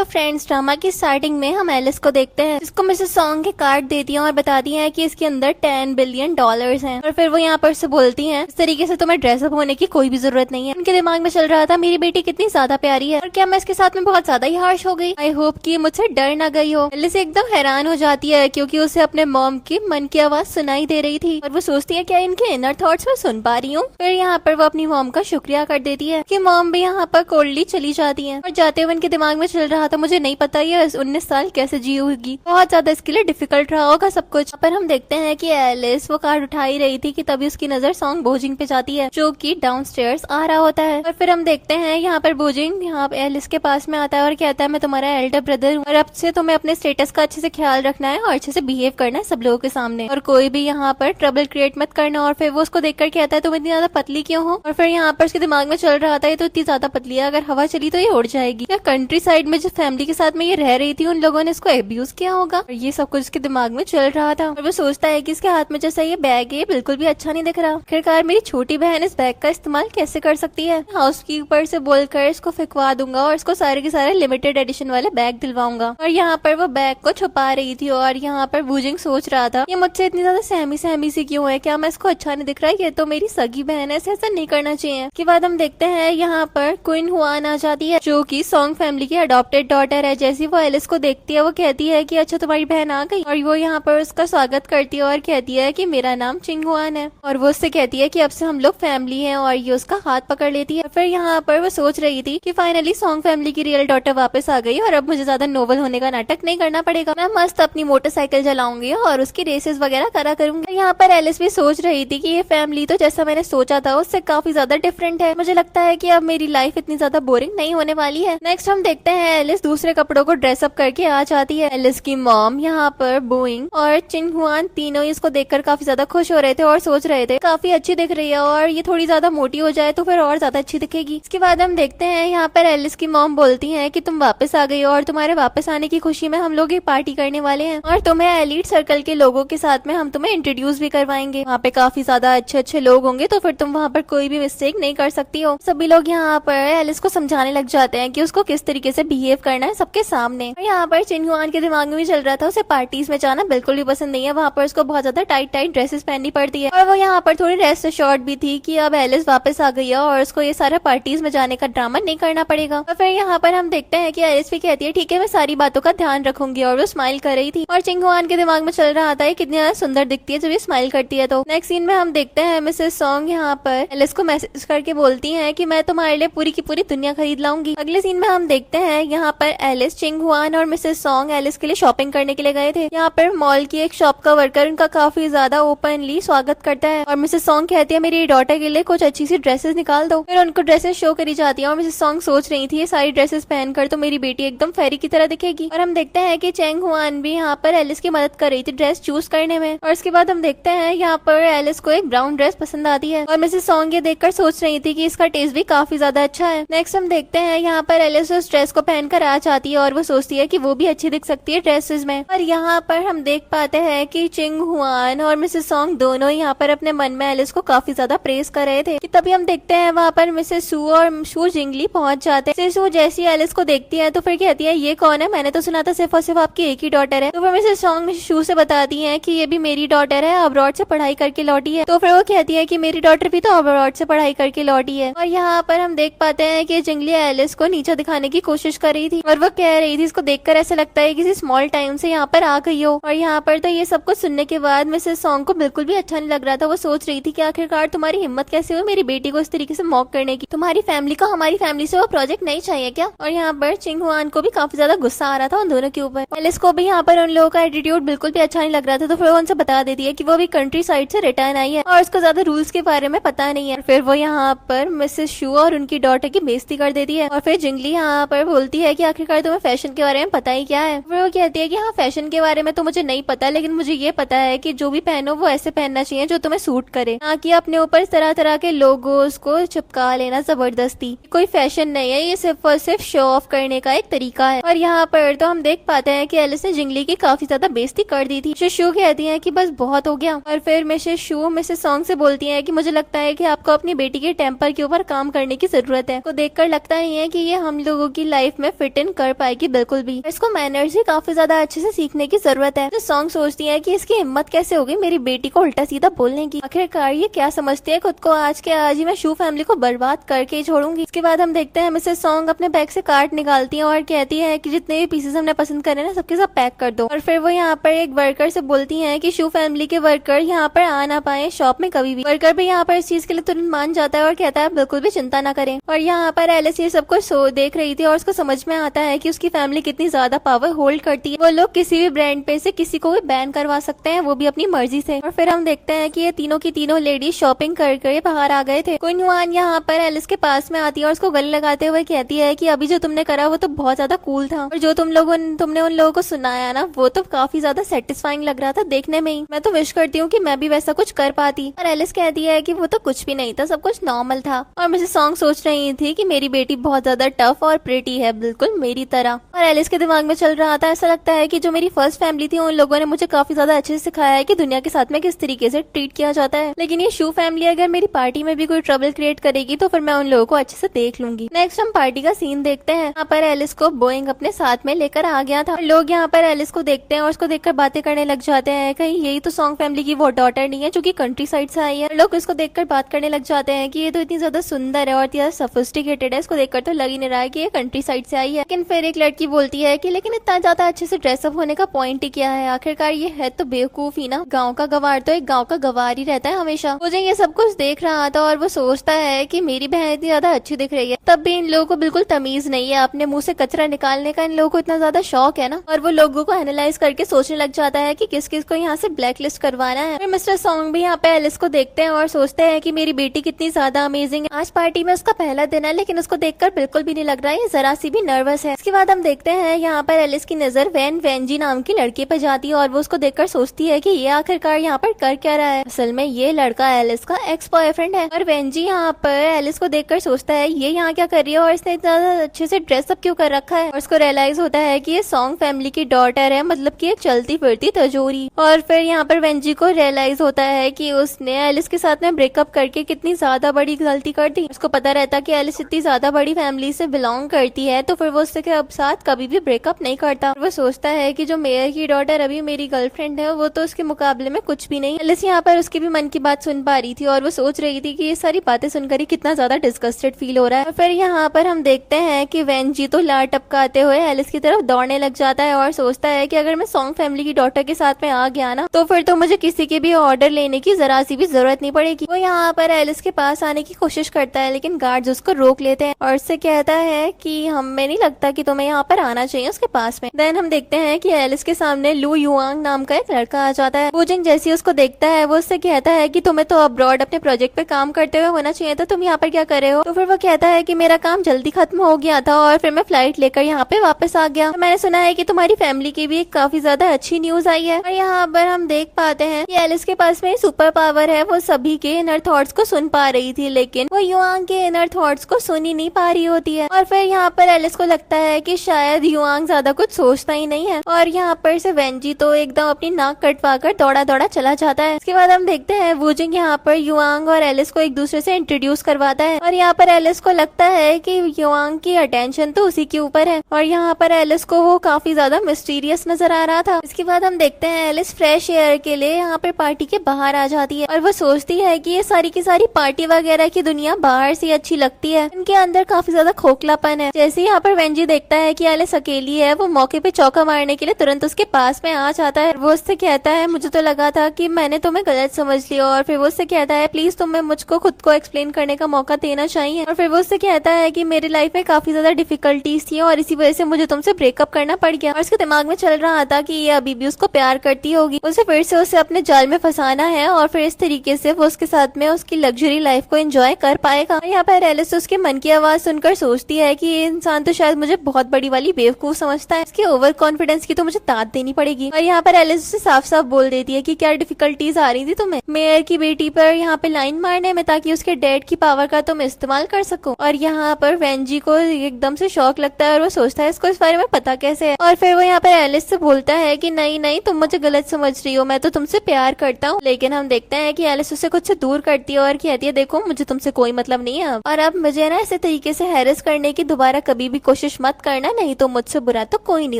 Friends drama की starting में हम एलिस को देखते हैं जिसको मिसेस सॉन्ग के कार्ड देती हैं और बताती हैं कि इसके अंदर $10 बिलियन हैं। और फिर वो यहाँ पर से बोलती हैं इस तरीके से तुम्हें ड्रेसअप होने की कोई भी जरूरत नहीं है। उनके दिमाग में चल रहा था मेरी बेटी कितनी ज्यादा प्यारी है और क्या मैं इसके साथ में बहुत ज्यादा ही हार्श हो गई। आई होप कि मुझसे डर ना गई हो। एलिस एकदम हैरान हो जाती है क्योंकि उसे अपने मॉम की मन की आवाज सुनाई दे रही थी और वो सोचती है क्या इनके इनर थॉट्स में सुन पा रही हूँ। फिर यहाँ पर वो अपनी मॉम का शुक्रिया कर देती है कि मॉम भी यहाँ पर कोल्डली चली जाती है। और जाते हुए उनके दिमाग में चल रहा था मुझे नहीं पता ये 19 साल कैसे जी होगी, बहुत ज्यादा इसके लिए डिफिकल्ट रहा होगा सब कुछ। पर हम देखते हैं कि एलिस वो कार्ड उठा ही रही थी कि तभी उसकी नजर सॉन्ग बोजिंग पे जाती है जो कि डाउनस्टेयर्स आ रहा होता है। और फिर हम देखते हैं यहाँ पर बोजिंग यहाँ एलिस के पास में आता है और कहता है मैं तुम्हारा एल्डर ब्रदर हूँ और अब से तुम्हें अपने स्टेटस का अच्छे से ख्याल रखना है और अच्छे से बिहेव करना है सब लोगों के सामने और कोई भी यहाँ पर ट्रबल क्रिएट मत करना। और फिर वो उसको देखकर कहता है तुम इतनी ज्यादा पतली क्यों हो। और फिर यहाँ पर उसके दिमाग में चल रहा था ये तो इतनी ज्यादा पतली है अगर हवा चली तो ये उड़ जाएगी। या कंट्री साइड में जिस फैमिली के साथ में ये रह रही थी उन लोगों ने इसको एब्यूज किया होगा और ये सब कुछ उसके दिमाग में चल रहा था। और वो सोचता है कि इसके हाथ में जैसा ये बैग है बिल्कुल भी अच्छा नहीं दिख रहा। आखिरकार मेरी छोटी बहन इस बैग का इस्तेमाल कैसे कर सकती है। हाउसकीपर से बोलकर इसको फेंकवा दूंगा और इसको सारे के सारे लिमिटेड एडिशन वाले बैग दिलवाऊंगा। और यहाँ पर वो बैग को छुपा रही थी और यहाँ पर बूजिंग सोच रहा था ये मुझसे इतनी ज्यादा सहमी सहमी सी क्यों है, क्या मैं इसको अच्छा नहीं दिख रहा है, ये तो मेरी सगी बहन है, ऐसा नहीं करना चाहिए। के बाद हम देखते हैं यहाँ पर क्वीन हुआन आ जाती है जो कि सॉन्ग फैमिली की अडॉप्टेड डॉटर है। जैसी वो एलिस को देखती है वो कहती है कि अच्छा तुम्हारी बहन आ गई और वो यहाँ पर उसका स्वागत करती है और कहती है कि मेरा नाम चिंग हुआन है। और वो उससे कहती है कि अब से हम लोग फैमिली हैं और ये उसका हाथ पकड़ लेती है। फिर यहाँ पर वो सोच रही थी कि फाइनली सॉन्ग फैमिली की रियल डॉटर वापस आ गई और अब मुझे ज्यादा नोबल होने का नाटक नहीं करना पड़ेगा, मैं मस्त अपनी मोटरसाइकिल चलाऊंगी और उसकी रेसेस वगैरह करा करूंगी। यहाँ पर एलिस भी सोच रही थी कि ये फैमिली तो जैसा मैंने सोचा था उससे काफी ज्यादा डिफरेंट है, मुझे लगता है कि अब मेरी लाइफ इतनी ज्यादा बोरिंग नहीं होने वाली है। नेक्स्ट हम देखते हैं एलिस दूसरे कपड़ों को ड्रेसअप करके आ जाती है। एलिस की मॉम यहाँ पर बोइंग और चिंग हुआन तीनों इसको देखकर काफी ज्यादा खुश हो रहे थे और सोच रहे थे काफी अच्छी दिख रही है और ये थोड़ी ज्यादा मोटी हो जाए तो फिर और ज्यादा अच्छी दिखेगी। इसके बाद हम देखते हैं यहाँ पर एलिस की मॉम बोलती है कि तुम वापस आ गई हो और तुम्हारे वापस आने की खुशी में हम लोग एक पार्टी करने वाले हैं और तुम्हें एलीट सर्कल के लोगों के साथ में हम तुम्हें इंट्रोड्यूस भी करवाएंगे। वहाँ पे काफी ज्यादा अच्छे अच्छे लोग होंगे तो फिर तुम वहाँ पर कोई भी मिस्टेक नहीं कर सकती हो। सभी लोग यहाँ पर एलिस को समझाने लग जाते हैं कि उसको किस तरीके से बिहेव करना है सबके सामने। और यहाँ पर चिंग हुआन के दिमाग में भी चल रहा था उसे पार्टीज में जाना बिल्कुल भी पसंद नहीं है, वहाँ पर उसको बहुत ज्यादा टाइट टाइट ड्रेसेस पहननी पड़ती है। और वो यहाँ पर थोड़ी रेस्ट शॉर्ट भी थी कि अब एलिस वापस आ गई है और उसको ये सारा पार्टीज में जाने का ड्रामा नहीं करना पड़ेगा। और फिर यहाँ पर हम देखते हैं कि एलिस भी कहती है ठीक है मैं सारी बातों का ध्यान रखूंगी और वो स्माइल कर रही थी। और चिंग हुआन के दिमाग में चल रहा था कितनी ज्यादा सुंदर दिखती है जब ये स्माइल करती है। तो नेक्स्ट सीन में हम देखते हैं मिसेस सॉन्ग यहाँ पर एलिस को मैसेज करके बोलती है कि मैं तुम्हारे लिए पूरी की पूरी दुनिया खरीद लाऊंगी। अगले सीन में हम देखते हैं यहाँ पर एलिस, चिंग हुआन और मिसेस सॉन्ग एलिस के लिए शॉपिंग करने के लिए गए थे। यहाँ पर मॉल की एक शॉप का वर्कर उनका काफी ज्यादा ओपनली स्वागत करता है और मिसेस सॉन्ग कहती है मेरी डॉटर के लिए कुछ अच्छी सी ड्रेसेस निकाल दो। फिर उनको ड्रेसेस शो करी जाती है और मिसेस सॉन्ग सोच रही थी ये सारी ड्रेसेस पहनकर तो मेरी बेटी एकदम फेरी की तरह दिखेगी। और हम देखते हैं कि चिंग हुआन भी यहाँ पर एलिस की मदद कर रही थी ड्रेस चूज करने में। और इसके बाद हम देखते हैं यहाँ पर एलिस को एक ब्राउन ड्रेस पसंद आती है और मिसेस सॉन्ग ये देखकर सोच रही थी कि इसका टेस्ट भी काफी ज्यादा अच्छा है। नेक्स्ट हम देखते हैं यहाँ पर एलिस उस ड्रेस को पहनकर आ जाती है और वो सोचती है कि वो भी अच्छी दिख सकती है ड्रेसेस में। और यहाँ पर हम देख पाते हैं कि चिंग हुआन और मिसेस सॉन्ग दोनों यहाँ पर अपने मन में एलिस को काफी ज्यादा प्रेस कर रहे थे कि तभी हम देखते हैं वहाँ पर मिसेस सू और शू जिंगली पहुंच जाते हैं। शू जैसी एलिस को देखती है तो फिर कहती है ये कौन है, मैंने तो सुना था सिर्फ और सिर्फ आपकी एक ही डॉटर है। तो फिर मिसेस सॉन्ग शू से बताती है कि ये भी मेरी डॉटर है, अब्रॉड से पढ़ाई करके लौटी है। तो फिर वो कहती है कि मेरी डॉटर भी तो अब्रॉड से पढ़ाई करके लौटी है। और यहाँ पर हम देख पाते हैं कि जिंगली एलिस को नीचे दिखाने की कोशिश कर रही थी और वो कह रही थी इसको देखकर ऐसा लगता है किसी स्मॉल टाइम से यहाँ पर आ गई हो। और यहाँ पर तो ये सब कुछ सुनने के बाद मिसेस सॉन्ग को बिल्कुल भी अच्छा नहीं लग रहा था। वो सोच रही थी कि आखिरकार तुम्हारी हिम्मत कैसे हुई मेरी बेटी को इस तरीके से मॉक करने की, तुम्हारी फैमिली को हमारी फैमिली से वो प्रोजेक्ट नहीं चाहिए क्या। और यहाँ पर चिंग हुआन को भी काफी ज्यादा गुस्सा आ रहा था उन दोनों के ऊपर। एलिस को भी यहाँ पर उन लोगों का एटीट्यूड बिल्कुल भी अच्छा नहीं लग रहा था तो फिर वो उनसे बता देती है कि वो भी कंट्री साइड से रिटर्न आई है और उसको ज्यादा रूल्स के बारे में पता नहीं है। फिर वो यहाँ पर मिसेस शू और उनकी डॉटर की बेइज्जती कर देती है और फिर जिंगली यहाँ पर बोलती है कि आखिरकार तुम्हें फैशन के बारे में पता ही क्या है। फिर वो कहती है कि हाँ फैशन के बारे में तो मुझे नहीं पता लेकिन मुझे ये पता है कि जो भी पहनो वो ऐसे पहनना चाहिए जो तुम्हें सूट करे, ना कि अपने ऊपर तरह तरह के लोगोस को चिपका लेना जबरदस्ती। कोई फैशन नहीं है, ये सिर्फ और सिर्फ शो ऑफ करने का एक तरीका है। और यहाँ पर तो हम देख पाते हैं कि एलिस ने जिंगली की काफी ज्यादा बेइज्जती कर दी थी। मिसेस शू कहती है कि बस बहुत हो गया। और फिर मिसेस शू मिसेस सॉन्ग से बोलती है कि मुझे लगता है कि आपको अपनी बेटी के टेम्पर के ऊपर काम करने की जरूरत है। को देखकर लगता नहीं है कि ये हम लोगों की लाइफ में फिट इन कर पाएगी बिल्कुल भी। इसको मैनर्स ही काफी ज्यादा अच्छे से सीखने की जरूरत है। तो सॉन्ग सोचती है कि इसकी हिम्मत कैसे होगी मेरी बेटी को उल्टा सीधा बोलने की। आखिरकार ये क्या समझती है खुद को, आज के आज ही मैं शू फैमिली को बर्बाद करके ही छोड़ूंगी। इसके बाद हम देखते हैं मिसेस सॉन्ग अपने बैग से कार्ड निकालती है और कहती है कि जितने भी पीसेस हमने पसंद करे ना सबके सब पैक कर दो। और फिर वो यहाँ पर एक वर्कर से बोलती है कि शू फैमिली के वर्कर यहाँ पर आ ना पाए शॉप में कभी भी। वर्कर भी यहाँ पर इस चीज के लिए तुरंत मान जाता है और कहता है बिल्कुल भी चिंता ना करें। और यहाँ पर एलिस ये सब कुछ देख रही थी और उसको समझ में आता है कि उसकी फैमिली कितनी ज्यादा पावर होल्ड करती है। वो लोग किसी भी ब्रांड पे से किसी को भी बैन करवा सकते हैं, वो भी अपनी मर्जी से। और फिर हम देखते हैं कि ये तीनों की तीनों लेडीज शॉपिंग कर बाहर आ गए थे। क्वीन युआन यहाँ पर एलिस के पास में आती है और उसको गले लगाते हुए कहती है कि अभी जो तुमने करा वो तो बहुत ज्यादा कूल था और जो तुमने उन लोगों को सुनाया ना वो तो काफी ज्यादा सेटिस्फाइंग लग रहा था देखने में ही। मैं तो विश करती हूँ कि मैं भी वैसा कुछ कर पाती। और एलिस कहती है कि वो तो कुछ भी नहीं था, सब कुछ नॉर्मल था। और मिसेस सॉन्ग सोच रही थी कि मेरी बेटी बहुत ज्यादा टफ और प्रिटी है, बिल्कुल मेरी तरह। और एलिस के दिमाग में चल रहा था ऐसा लगता है कि जो मेरी फर्स्ट फैमिली थी उन लोगों ने मुझे काफी ज्यादा अच्छे से सिखाया है कि दुनिया के साथ में किस तरीके से ट्रीट किया जाता है। लेकिन ये शू फैमिली अगर मेरी पार्टी में भी कोई ट्रबल क्रिएट करेगी तो फिर मैं उन लोगों को अच्छे से देख लूंगी। नेक्स्ट हम पार्टी का सीन देखते हैं। यहाँ पर एलिस को बोइंग अपने साथ में लेकर आ गया था। लोग यहाँ पर एलिस को देखते हैं और उसको देखकर बातें करने लग जाते हैं, कहीं यही तो सॉन्ग फैमिली की वो डॉटर नहीं है जो कि कंट्री साइड से आई है। लोग इसको देखकर बात करने लग जाते हैं कि ये तो इतनी ज्यादा सुंदर है और इतना सोफिस्टिकेटेड है, इसको देखकर तो लग ही नहीं रहा है कि ये कंट्री साइड से आई है। लेकिन फिर एक लड़की बोलती है कि लेकिन इतना ज्यादा अच्छे से ड्रेसअप होने का पॉइंट ही क्या है, आखिरकार ये है तो बेवकूफ ही ना। गाँव का गवार तो एक गाँव का गवार ही रहता है हमेशा। मुझे ये सब कुछ देख रहा था और वो सोचता है कि मेरी बहन इतनी ज्यादा अच्छी दिख रही है, तब भी इन लोगों को बिल्कुल तमीज नहीं है अपने मुंह से कचरा निकालने का। इन लोगों को इतना ज्यादा शौक है ना। और वो लोगों को एनालाइज करके सोचने लग जाता है कि किस किस को यहाँ से ब्लैक लिस्ट करवाना है। फिर मिस्टर सॉन्ग भी यहाँ पे एलिस को देखते हैं और सोचते हैं कि मेरी बेटी कितनी ज्यादा अमेजिंग है। आज पार्टी में उसका पहला दिन है लेकिन उसको देखकर बिल्कुल भी नहीं लग रहा है जरा सी भी नर्वस है। इसके बाद हम देखते हैं यहाँ पर एलिस की नजर वेंजी नाम की लड़की पे जाती है और वो उसको देखकर सोचती है कि ये आखिरकार यहाँ पर कर क्या रहा है। असल में ये लड़का एलिस का एक्स बॉयफ्रेंड है। और वेंजी यहाँ पर एलिस को देखकर सोचता है ये यहाँ क्या कर रही है और इसने इतना अच्छे से ड्रेसअप क्यों कर रखा है। और उसको रियलाइज होता है कि ये सॉन्ग फैमिली की डॉटर है, मतलब कि एक चलती फिरती तजोरी। और फिर यहाँ पर वेंजी को रियलाइज होता है कि उसने एलिस के साथ में ब्रेकअप करके कितनी ज्यादा बड़ी गलती कर दी। उसको पता रहता कि एलिस इतनी ज्यादा बड़ी फैमिली से बिलोंग करती है तो फिर वो उसके साथ कभी भी ब्रेकअप नहीं करता। वो सोचता है कि जो मेयर की डॉटर अभी मेरी गर्लफ्रेंड है वो तो उसके मुकाबले में कुछ भी नहीं। एलिस यहाँ पर उसकी भी मन की बात सुन पा रही थी और वो सोच रही थी कि ये सारी बातें सुनकर ही कितना ज्यादा डिस्गस्टेड फील हो रहा है। फिर यहाँ पर हम देखते हैं कि वेंजी तो लार टपकाते हुए एलिस की तरफ दौड़ने लग जाता है और सोचता है कि अगर मैं सॉन्ग फैमिली की डॉटर के साथ में आ गया ना तो फिर तो मुझे किसी के भी ऑर्डर लेने की जरा सी भी जरूरत नहीं पड़ेगी। वो यहाँ पर एलिस के पास आने की कोशिश करता है लेकिन गार्ड्स उसको रोक लेते हैं और उससे कहता है कि हमें नहीं लगता कि तुम्हें यहाँ पर आना चाहिए उसके पास में। देन हम देखते हैं कि एलिस के सामने लू युआंग नाम का एक लड़का आ जाता है। वूजिंग जैसी उसको देखता है वो उससे कहता है कि तुम्हें तो अब्रॉड अपने प्रोजेक्ट पे काम करते हुए होना चाहिए था, तुम यहाँ पर क्या कर रहे हो। तो फिर वो कहता है कि मेरा काम जल्दी खत्म हो गया था और फिर मैं फ्लाइट लेकर यहाँ पे वापस आ गया। तो मैंने सुना है कि तुम्हारी फैमिली की भी एक काफी ज्यादा अच्छी न्यूज आई है। और यहाँ पर हम देख पाते हैं कि एलिस के पास में सुपर पावर है, वो सभी के इनर थॉट्स को सुन पा रही थी लेकिन वो युआंग के इनर थॉट्स को सुन ही नहीं पा रही होती है। और फिर यहाँ पर एलिस को लगता है कि शायद युआंग ज्यादा कुछ सोचता ही नहीं है। और यहाँ पर से वेंजी तो एकदम अपनी नाक कटवा कर दौड़ा दौड़ा चला जाता है। इसके बाद हम देखते हैं वूजिंग यहाँ पर युआंग और एलिस को एक दूसरे से इंट्रोड्यूस करवाता है और यहाँ पर एलिस को लगता है कि युआंग की अटेंशन तो उसी के ऊपर है और यहाँ पर एलिस को वो काफी ज्यादा मिस्टीरियस नजर आ रहा था। इसके बाद हम देखते हैं एलिस फ्रेश एयर के लिए यहाँ पर पार्टी के बाहर आ जाती है और वो सोचती है कि ये सारी की सारी पार्टी वगैरह की दुनिया बाहर से अच्छी लगती है, इनके अंदर काफी ज्यादा खोखलापन है। जैसे यहाँ पर वेंजी देखता है कि एलिस अकेली है वो मौके पे चौका मारने के लिए तुरंत उसके पास में आ जाता है। वो उससे कहता है मुझे तो लगा था कि मैंने तुम्हें गलत समझ लिया। और फिर वो उससे कहता है प्लीज तुम्हें मुझको खुद को एक्सप्लेन करने का मौका देना चाहिए। और फिर वो उससे कहता है कि मेरी लाइफ में काफी ज्यादा डिफिकल्टीज थी और इसी वजह से मुझे तुमसे ब्रेकअप करना पड़ गया। और उसके दिमाग में चल रहा था कि ये अभी भी उसको प्यार करती होगी, उसे फिर से उसे अपने जाल में फंसाना है और फिर इस तरीके से वो उसके साथ में उसकी लग्जरी लाइफ को एंजॉय कर पाएगा। यहाँ पर एलिस उसके मन की आवाज सुनकर सोचती है कि ये इंसान तो शायद मुझे बहुत बड़ी वाली बेवकूफ समझता है, इसके ओवर कॉन्फिडेंस की तो मुझे दाद देनी पड़ेगी। और यहाँ पर एलिस उसे साफ साफ बोल देती है कि क्या डिफिकल्टीज आ रही थी तुम्हें मेयर की बेटी पर यहाँ पे लाइन मारने में ताकि उसके डैड की पावर का तुम इस्तेमाल कर सको। और यहाँ पर वेंजी को एकदम से शौक लगता है और वो सोचता है इसको इस बारे में पता कैसे है। और फिर वो यहाँ पर एलिस से बोलता है कि नहीं नहीं तुम मुझे गलत समझ रही हो, मैं तो तुमसे प्यार करता हूँ। लेकिन हम देखते हैं कि एलिस उसे कुछ से दूर करती है और कहती है देखो मुझे तुमसे कोई मतलब नहीं है और अब मुझे ना इसी तरीके से हैरेस करने की दोबारा कभी भी कोशिश कोशिश मत करना, नहीं तो मुझसे बुरा तो कोई नहीं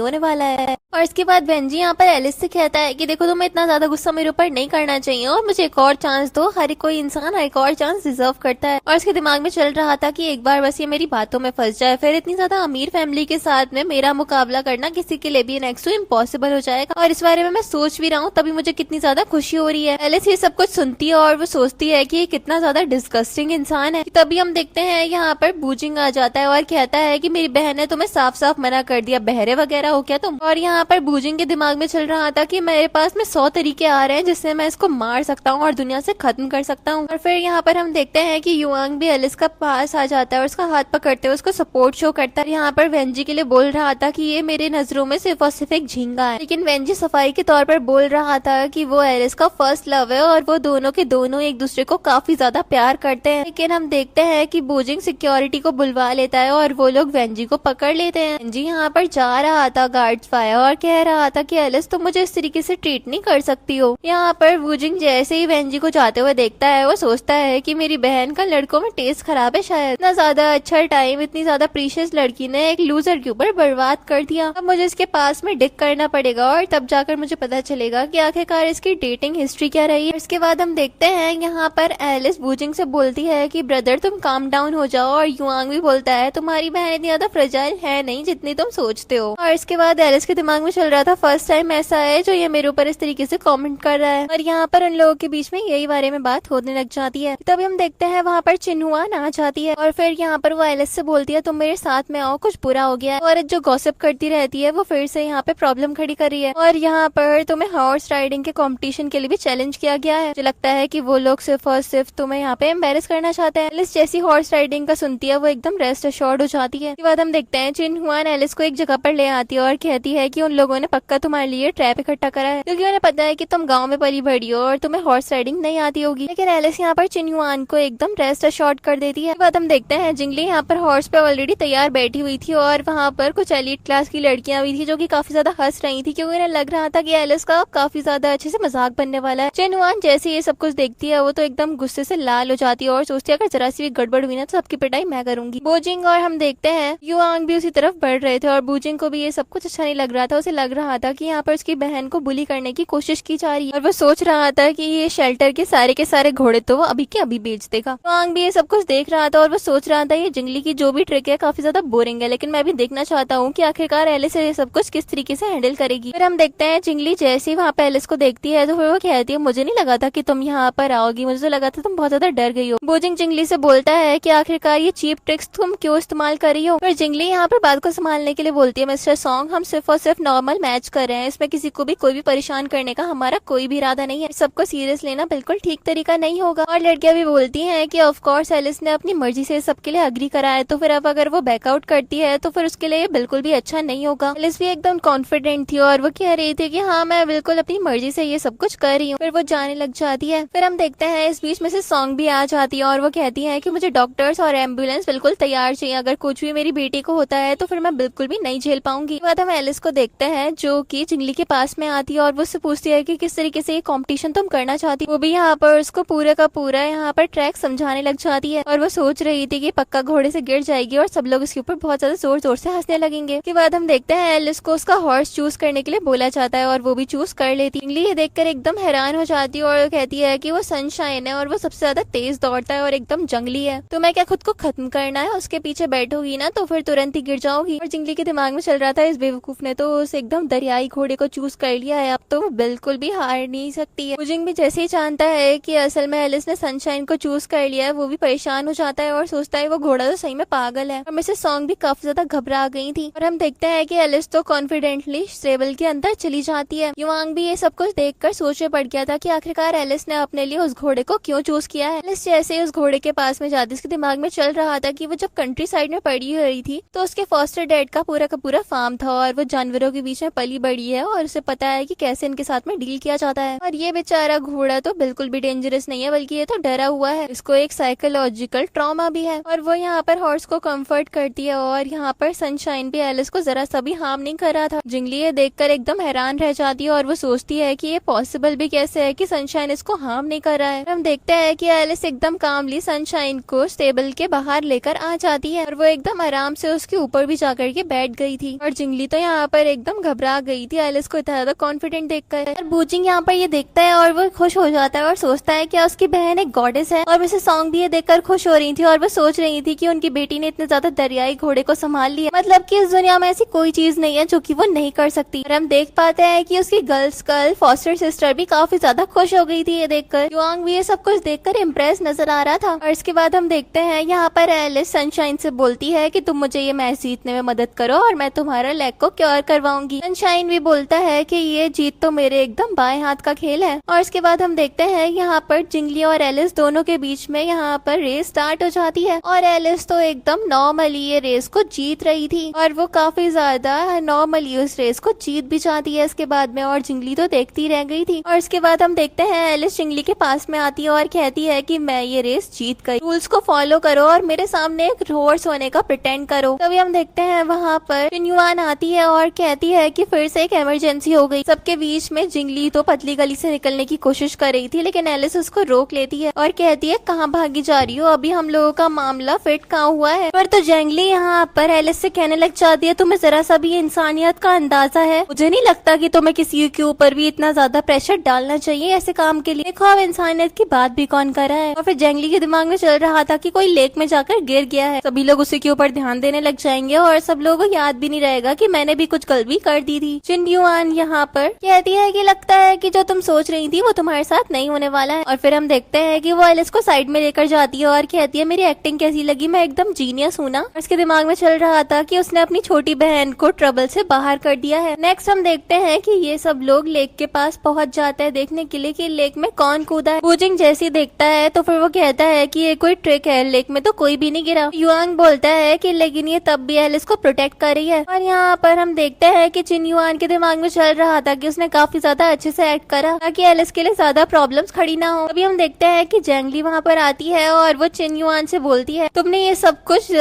होने वाला है। और इसके बाद वेंजी यहाँ पर एलिस से कहता है कि देखो तुम्हें इतना ज्यादा गुस्सा मेरे ऊपर नहीं करना चाहिए और मुझे एक और चांस दो, हर कोई इंसान एक और चांस डिजर्व करता है। और इसके दिमाग में चल रहा था कि एक बार बस ये मेरी बातों में फंस जाए, फिर इतनी ज्यादा अमीर फैमिली के साथ में मेरा मुकाबला करना किसी के लिए भी नेक्स्ट टू इम्पॉसिबल हो जाएगा। और इस बारे में मैं सोच भी रहा हूँ, तभी मुझे कितनी ज्यादा खुशी हो रही है। एलिस ये सब कुछ सुनती है और वो सोचती है कि ये कितना ज्यादा डिस्गस्टिंग इंसान है। तभी हम देखते हैं यहाँ पर बूजिंग आ जाता है और कहता है कि मेरी बहन ने तुम्हें साफ साफ मना कर दिया, बहरे वगैरह हो क्या तुम। और यहाँ पर बूजिंग के दिमाग में चल रहा था कि मेरे पास में 100 तरीके आ रहे हैं जिससे मैं इसको मार सकता हूँ और दुनिया से खत्म कर सकता हूँ। और फिर यहाँ पर हम देखते हैं कि युआंग भी एलिस का पास आ जाता है और उसका हाथ पकड़ते हुए उसको सपोर्ट शो करता है। यहाँ पर वेंजी के लिए बोल रहा था कि ये मेरे नजरों में सिर्फ और सिर्फ एक झींगा है, लेकिन वेंजी सफाई के तौर पर बोल रहा था कि वो एलिस का फर्स्ट लव है और वो दोनों के दोनों एक दूसरे को काफी ज्यादा प्यार करते हैं। लेकिन हम देखते हैं कि बूजिंग सिक्योरिटी को बुलवा लेता है और वो लोग वेंजी को पकड़ लेते हैं। वेंजी यहाँ पर जा रहा था गार्ड्स पाया और कह रहा था कि एलिस तुम मुझे इस तरीके से ट्रीट नहीं कर सकती हो। यहाँ पर बूजिंग जैसे ही वेंजी को जाते हुए देखता है वो सोचता है कि मेरी बहन का लड़कों में टेस्ट खराब है शायद, इतना ज्यादा अच्छा टाइम इतनी ज्यादा प्रीशियस लड़की ने एक लूजर के ऊपर बर्बाद कर दिया। अब मुझे इसके पास में डिग करना पड़ेगा और तब जाकर मुझे पता चलेगा कि आखिरकार इसकी डेटिंग हिस्ट्री क्या रही है। इसके बाद हम देखते हैं यहाँ पर एलिस बूजिंग से बोलती है कि ब्रदर तुम काम डाउन हो जाओ, और युआंग भी बोलता है तुम्हारी बहन इतनी ज्यादा फ्रेजाइल है नहीं जितनी तुम सोचते हो। और इसके बाद एलिस के दिमाग में चल रहा था फर्स्ट टाइम ऐसा है जो ये मेरे ऊपर इस तरीके से कमेंट कर रहा है। और यहाँ पर उन लोगों के बीच में यही बारे में बात होने लग जाती है। तभी हम देखते हैं वहाँ पर चिन्हुआन आ जाती है और फिर यहाँ पर वो एलिस से बोलती है तुम मेरे साथ में आओ, कुछ बुरा हो गया है। और जो गॉसिप करती रहती है वो फिर से यहाँ पे प्रॉब्लम खड़ी कर रही है और यहाँ पर तुम्हें हॉर्स राइडिंग के कंपटीशन के लिए भी चैलेंज किया गया है। मुझे लगता है कि वो लोग सिर्फ और सिर्फ तुम्हें यहाँ पे एम्बेरस करना चाहते हैं। एलिस जैसी हॉर्स राइडिंग का सुनती है वो एकदम रेस्ट अश्योर्ड हो जाती है। इसके बाद हम देखते हैं चिन्हुआन एलिस को एक जगह पर ले आती है और कहती है कि उन लोगों ने पक्का तुम्हारे लिए ट्रैप इकट्ठा करा है, क्योंकि उन्हें पता है कि तुम गाँव में पली बड़ी हो और तुम्हें हॉर्स राइडिंग नहीं आती होगी। लेकिन एलिस यहाँ पर चिन्हुआन को एकदम रेस्ट अश्योर्ड कर देती है। बाद हम देखते हैं जिंगली यहाँ पर हॉर्स पे ऑलरेडी तैयार बैठी हुई थी और वहाँ पर कुछ एलीट क्लास की लड़कियां भी थी जो कि काफी ज्यादा हंस रही थी, क्योंकि उन्हें लग रहा था कि एलिस का काफी ज्यादा अच्छे से मजाक बनने वाला है। चिन्हुआन जैसे ये सब कुछ देखती है वो तो एकदम गुस्से से लाल हो जाती है और सोचती है अगर जरा सी भी गड़बड़ हुई ना तो सबकी पिटाई मैं करूंगी। बूजिंग और हम देखते हैं युआंग भी उसी तरफ बढ़ रहे थे और बूजिंग को भी ये सब कुछ अच्छा नहीं लग रहा था। उसे लग रहा था कि यहाँ पर उसकी बहन को बुली करने की कोशिश की जा रही है और वो सोच रहा था कि ये शेल्टर के सारे घोड़े तो वो अभी के अभी बेच देगा। युआंग भी ये सब कुछ देख रहा था और वो सोच रहा था ये जिंगली की जो भी ट्रिक है काफी ज्यादा बोरिंग है, लेकिन मैं भी देखना चाहता हूँ कि आखिरकार एलिस ये सब कुछ किस तरीके से हैंडल करेगी। फिर हम देखते हैं जिंगली जैसे ही वहाँ पे एलिस को देखती है तो फिर वो कहती है मुझे नहीं लगा था कि तुम यहाँ पर आओगी, मुझे तो लगा था तुम बहुत ज्यादा डर गई हो। बूजिंग जिंगली से बोलता है कि आखिरकार ये चीप ट्रिक्स तुम क्यों इस्तेमाल कर रही हो। फिर जिंगली यहाँ पर बात को संभालने के लिए बोलती है मिस्टर सॉन्ग हम सिर्फ और सिर्फ नॉर्मल मैच कर रहे हैं, इसमें किसी को भी कोई भी परेशान करने का हमारा कोई भी इरादा नहीं है, सबको सीरियस लेना बिल्कुल ठीक तरीका नहीं होगा। और लड़कियां भी बोलती हैं कि ऑफ कोर्स एलिस ने अपनी मर्जी से सबके लिए अग्री करा है, तो फिर अब अगर वो बैकआउट करती है तो फिर उसके लिए बिल्कुल भी अच्छा नहीं होगा। एलिस भी एकदम कॉन्फिडेंट थी और वो कह रही थी कि हाँ मैं बिल्कुल अपनी मर्जी से ये सब कुछ कर रही हूँ। फिर वो जाने लग जाती है। फिर हम देखते हैं इस बीच में से सॉन्ग भी आ जाती है और वो कहती है कि मुझे डॉक्टर्स और एम्बुलेंस बिल्कुल तैयार चाहिए, अगर कुछ भी मेरी बेटी को होता है तो फिर मैं बिल्कुल भी नहीं झेल पाऊंगी। बाद हम एलिस को देखते हैं जो कि जिंगली के पास में आती है और वो उससे पूछती है कि किस तरीके से ये कॉम्पिटिशन तुम करना चाहती। वो भी यहाँ पर उसको पूरा का पूरा यहाँ पर ट्रैक समझाने लग जाती है और वो सोच रही थी कि पक्का घोड़े से गिर जाएगी और सब लोग उसके ऊपर बहुत ज्यादा जोर जोर से हंसने लगेंगे। उसके बाद हम देखते हैं एलिस को उसका हॉर्स चूज करने के लिए बोला जाता है और वो भी चूज कर लेती है। जिंगली ये देखकर एकदम हैरान हो जाती है और कहती है कि वो सनशाइन है और वो सबसे ज्यादा तेज दौड़ता है और एकदम जंगली है, तो मैं क्या खुद को खत्म करना है, उसके पीछे बैठोगी ना तो फिर तुरंत ही गिर जाओगी। और जिंगली के दिमाग में चल रहा था इस बेवकूफ ने तो उस एकदम दरियाई घोड़े को चूज कर लिया है, अब तो वो बिल्कुल भी हार नहीं सकती है। बूजिंग भी जैसे ही जानता है कि असल में एलिस ने सनशाइन को चूज कर लिया है वो भी परेशान हो जाता है और सोचता है वो घोड़ा तो सही में पागल है। और मिसेस सॉन्ग भी काफी ज्यादा घबरा गई थी और हम देखते हैं कि एलिस तो कॉन्फिडेंटली स्टेबल के अंदर चली जाती है। युआंग भी ये सब कुछ देखकर सोच में पड़ गया था कि आखिरकार एलिस ने अपने लिए उस घोड़े को क्यों चूज किया है। एलिस जैसे ही उस घोड़े के पास में जाती उसके दिमाग में चल रहा था कि वो जब कंट्री साइड में पड़ी हुई थी तो उसके फॉस्टर डैड का पूरा फार्म था और वो जानवरों लोगों के बीच में पली बड़ी है और उसे पता है कि कैसे इनके साथ में डील किया जाता है। और ये बेचारा घोड़ा तो बिल्कुल भी डेंजरस नहीं है, बल्कि ये तो डरा हुआ है, इसको एक साइकोलॉजिकल ट्रॉमा भी है। और वो यहाँ पर हॉर्स को कंफर्ट करती है और यहाँ पर सनशाइन भी एलिस को जरा सा भी हार्म नहीं कर रहा था। जिंगली ये देखकर एकदम हैरान रह जाती है और वो सोचती है कि ये पॉसिबल भी कैसे है कि सनशाइन इसको हार्म नहीं कर रहा है। हम देखते हैं कि एलिस एकदम कामली सनशाइन को स्टेबल के बाहर लेकर आ जाती है और वो एकदम आराम से उसके ऊपर भी जाकर के बैठ गई थी। और जिंगली तो यहाँ पर एकदम घबरा गई थी एलिस को इतना ज्यादा कॉन्फिडेंट देखकर। और बूजिंग यहाँ पर ये देखता है और वो खुश हो जाता है और सोचता है कि उसकी बहन एक गॉडेस है। और मिसेस सॉन्ग भी ये देखकर खुश हो रही थी और वो सोच रही थी कि उनकी बेटी ने इतने ज्यादा दरियाई घोड़े को संभाल लिया, मतलब कि इस दुनिया में ऐसी कोई चीज नहीं है जो कि वो नहीं कर सकती। और हम देख पाते हैं कि उसकी गर्ल्स गर्ल फॉस्टर सिस्टर भी काफी ज्यादा खुश हो गई थी ये देखकर। युआंग भी ये सब कुछ देखकर इम्प्रेस नजर आ रहा था। और इसके बाद हम देखते हैं यहाँ पर एलिस सनशाइन से बोलती है कि तुम मुझे ये मैच जीतने में मदद करो और मैं तुम्हारा लेग को क्योर करवाऊंगी। सनशाइन भी बोलता है कि ये जीत तो मेरे एकदम बाएं हाथ का खेल है। और इसके बाद हम देखते हैं यहाँ पर जिंगली और एलिस दोनों के बीच में यहाँ पर रेस स्टार्ट हो जाती है और एलिस तो एकदम नॉर्मली ये रेस को जीत रही थी और वो काफी ज्यादा नॉर्मली उस रेस को जीत भी जाती है इसके बाद में। और जिंगली तो देखती रह गई थी। और इसके बाद हम देखते हैं एलिस जिंगली के पास में आती है और कहती है कि मैं ये रेस जीत गई, रूल्स को फॉलो करो और मेरे सामने एक हॉर्स होने का प्रिटेंड करो। तभी हम देखते हैं वहाँ पर चिन्युआन आती है और कहती है कि फिर से एक इमरजेंसी हो गई। सबके बीच में जिंगली तो पतली गली से निकलने की कोशिश कर रही थी, लेकिन एलिस उसको रोक लेती है और कहती है कहाँ भागी जा रही हो, अभी हम लोगों का मामला फिट कहाँ हुआ है। पर तो जिंगली यहाँ पर एलिस से कहने लग जाती है तुम्हें जरा सा भी इंसानियत का अंदाजा है, मुझे नहीं लगता कि तुम्हें किसी के ऊपर भी इतना ज्यादा प्रेशर डालना चाहिए ऐसे काम के लिए। देखो अब इंसानियत की बात भी कौन कर रहा है। और फिर जिंगली के दिमाग में चल रहा था कि कोई लेक में जाकर गिर गया है, सभी लोग उसी के ऊपर ध्यान देने लग जाएंगे और सब लोगों को याद भी नहीं रहेगा कि मैंने भी कुछ गलती कर दी थी। चिन्युआन यहाँ पर कहती है कि लगता है कि जो तुम सोच रही थी वो तुम्हारे साथ नहीं होने वाला है। और फिर हम देखते हैं कि वो एलिस को साइड में लेकर जाती है और कहती है मेरी एक्टिंग कैसी लगी, मैं एकदम जीनियस हूँ ना। उसके दिमाग में चल रहा था कि उसने अपनी छोटी बहन को ट्रबल से बाहर कर दिया है। नेक्स्ट हम देखते हैं कि ये सब लोग लेक के पास पहुंच जाते हैं देखने के लिए कि लेक में कौन कूदा है। बूजिंग जैसे देखता है तो फिर वो कहता है कि ये कोई ट्रिक है, लेक में तो कोई भी नहीं गिरा। युआंग बोलता है कि लेकिन ये तब भी एलिस को प्रोटेक्ट कर रही है। और यहाँ पर हम देखते हैं कि चिन्युआन के दिमाग में चल रहा था कि उसने काफी ज्यादा अच्छे से एक्ट करा ताकि एलिस के लिए ज्यादा प्रॉब्लम्स खड़ी ना हो। अभी हम देखते हैं कि जिंगली वहाँ पर आती है और वो चिन्युआन से बोलती है तुमने ये सब कुछ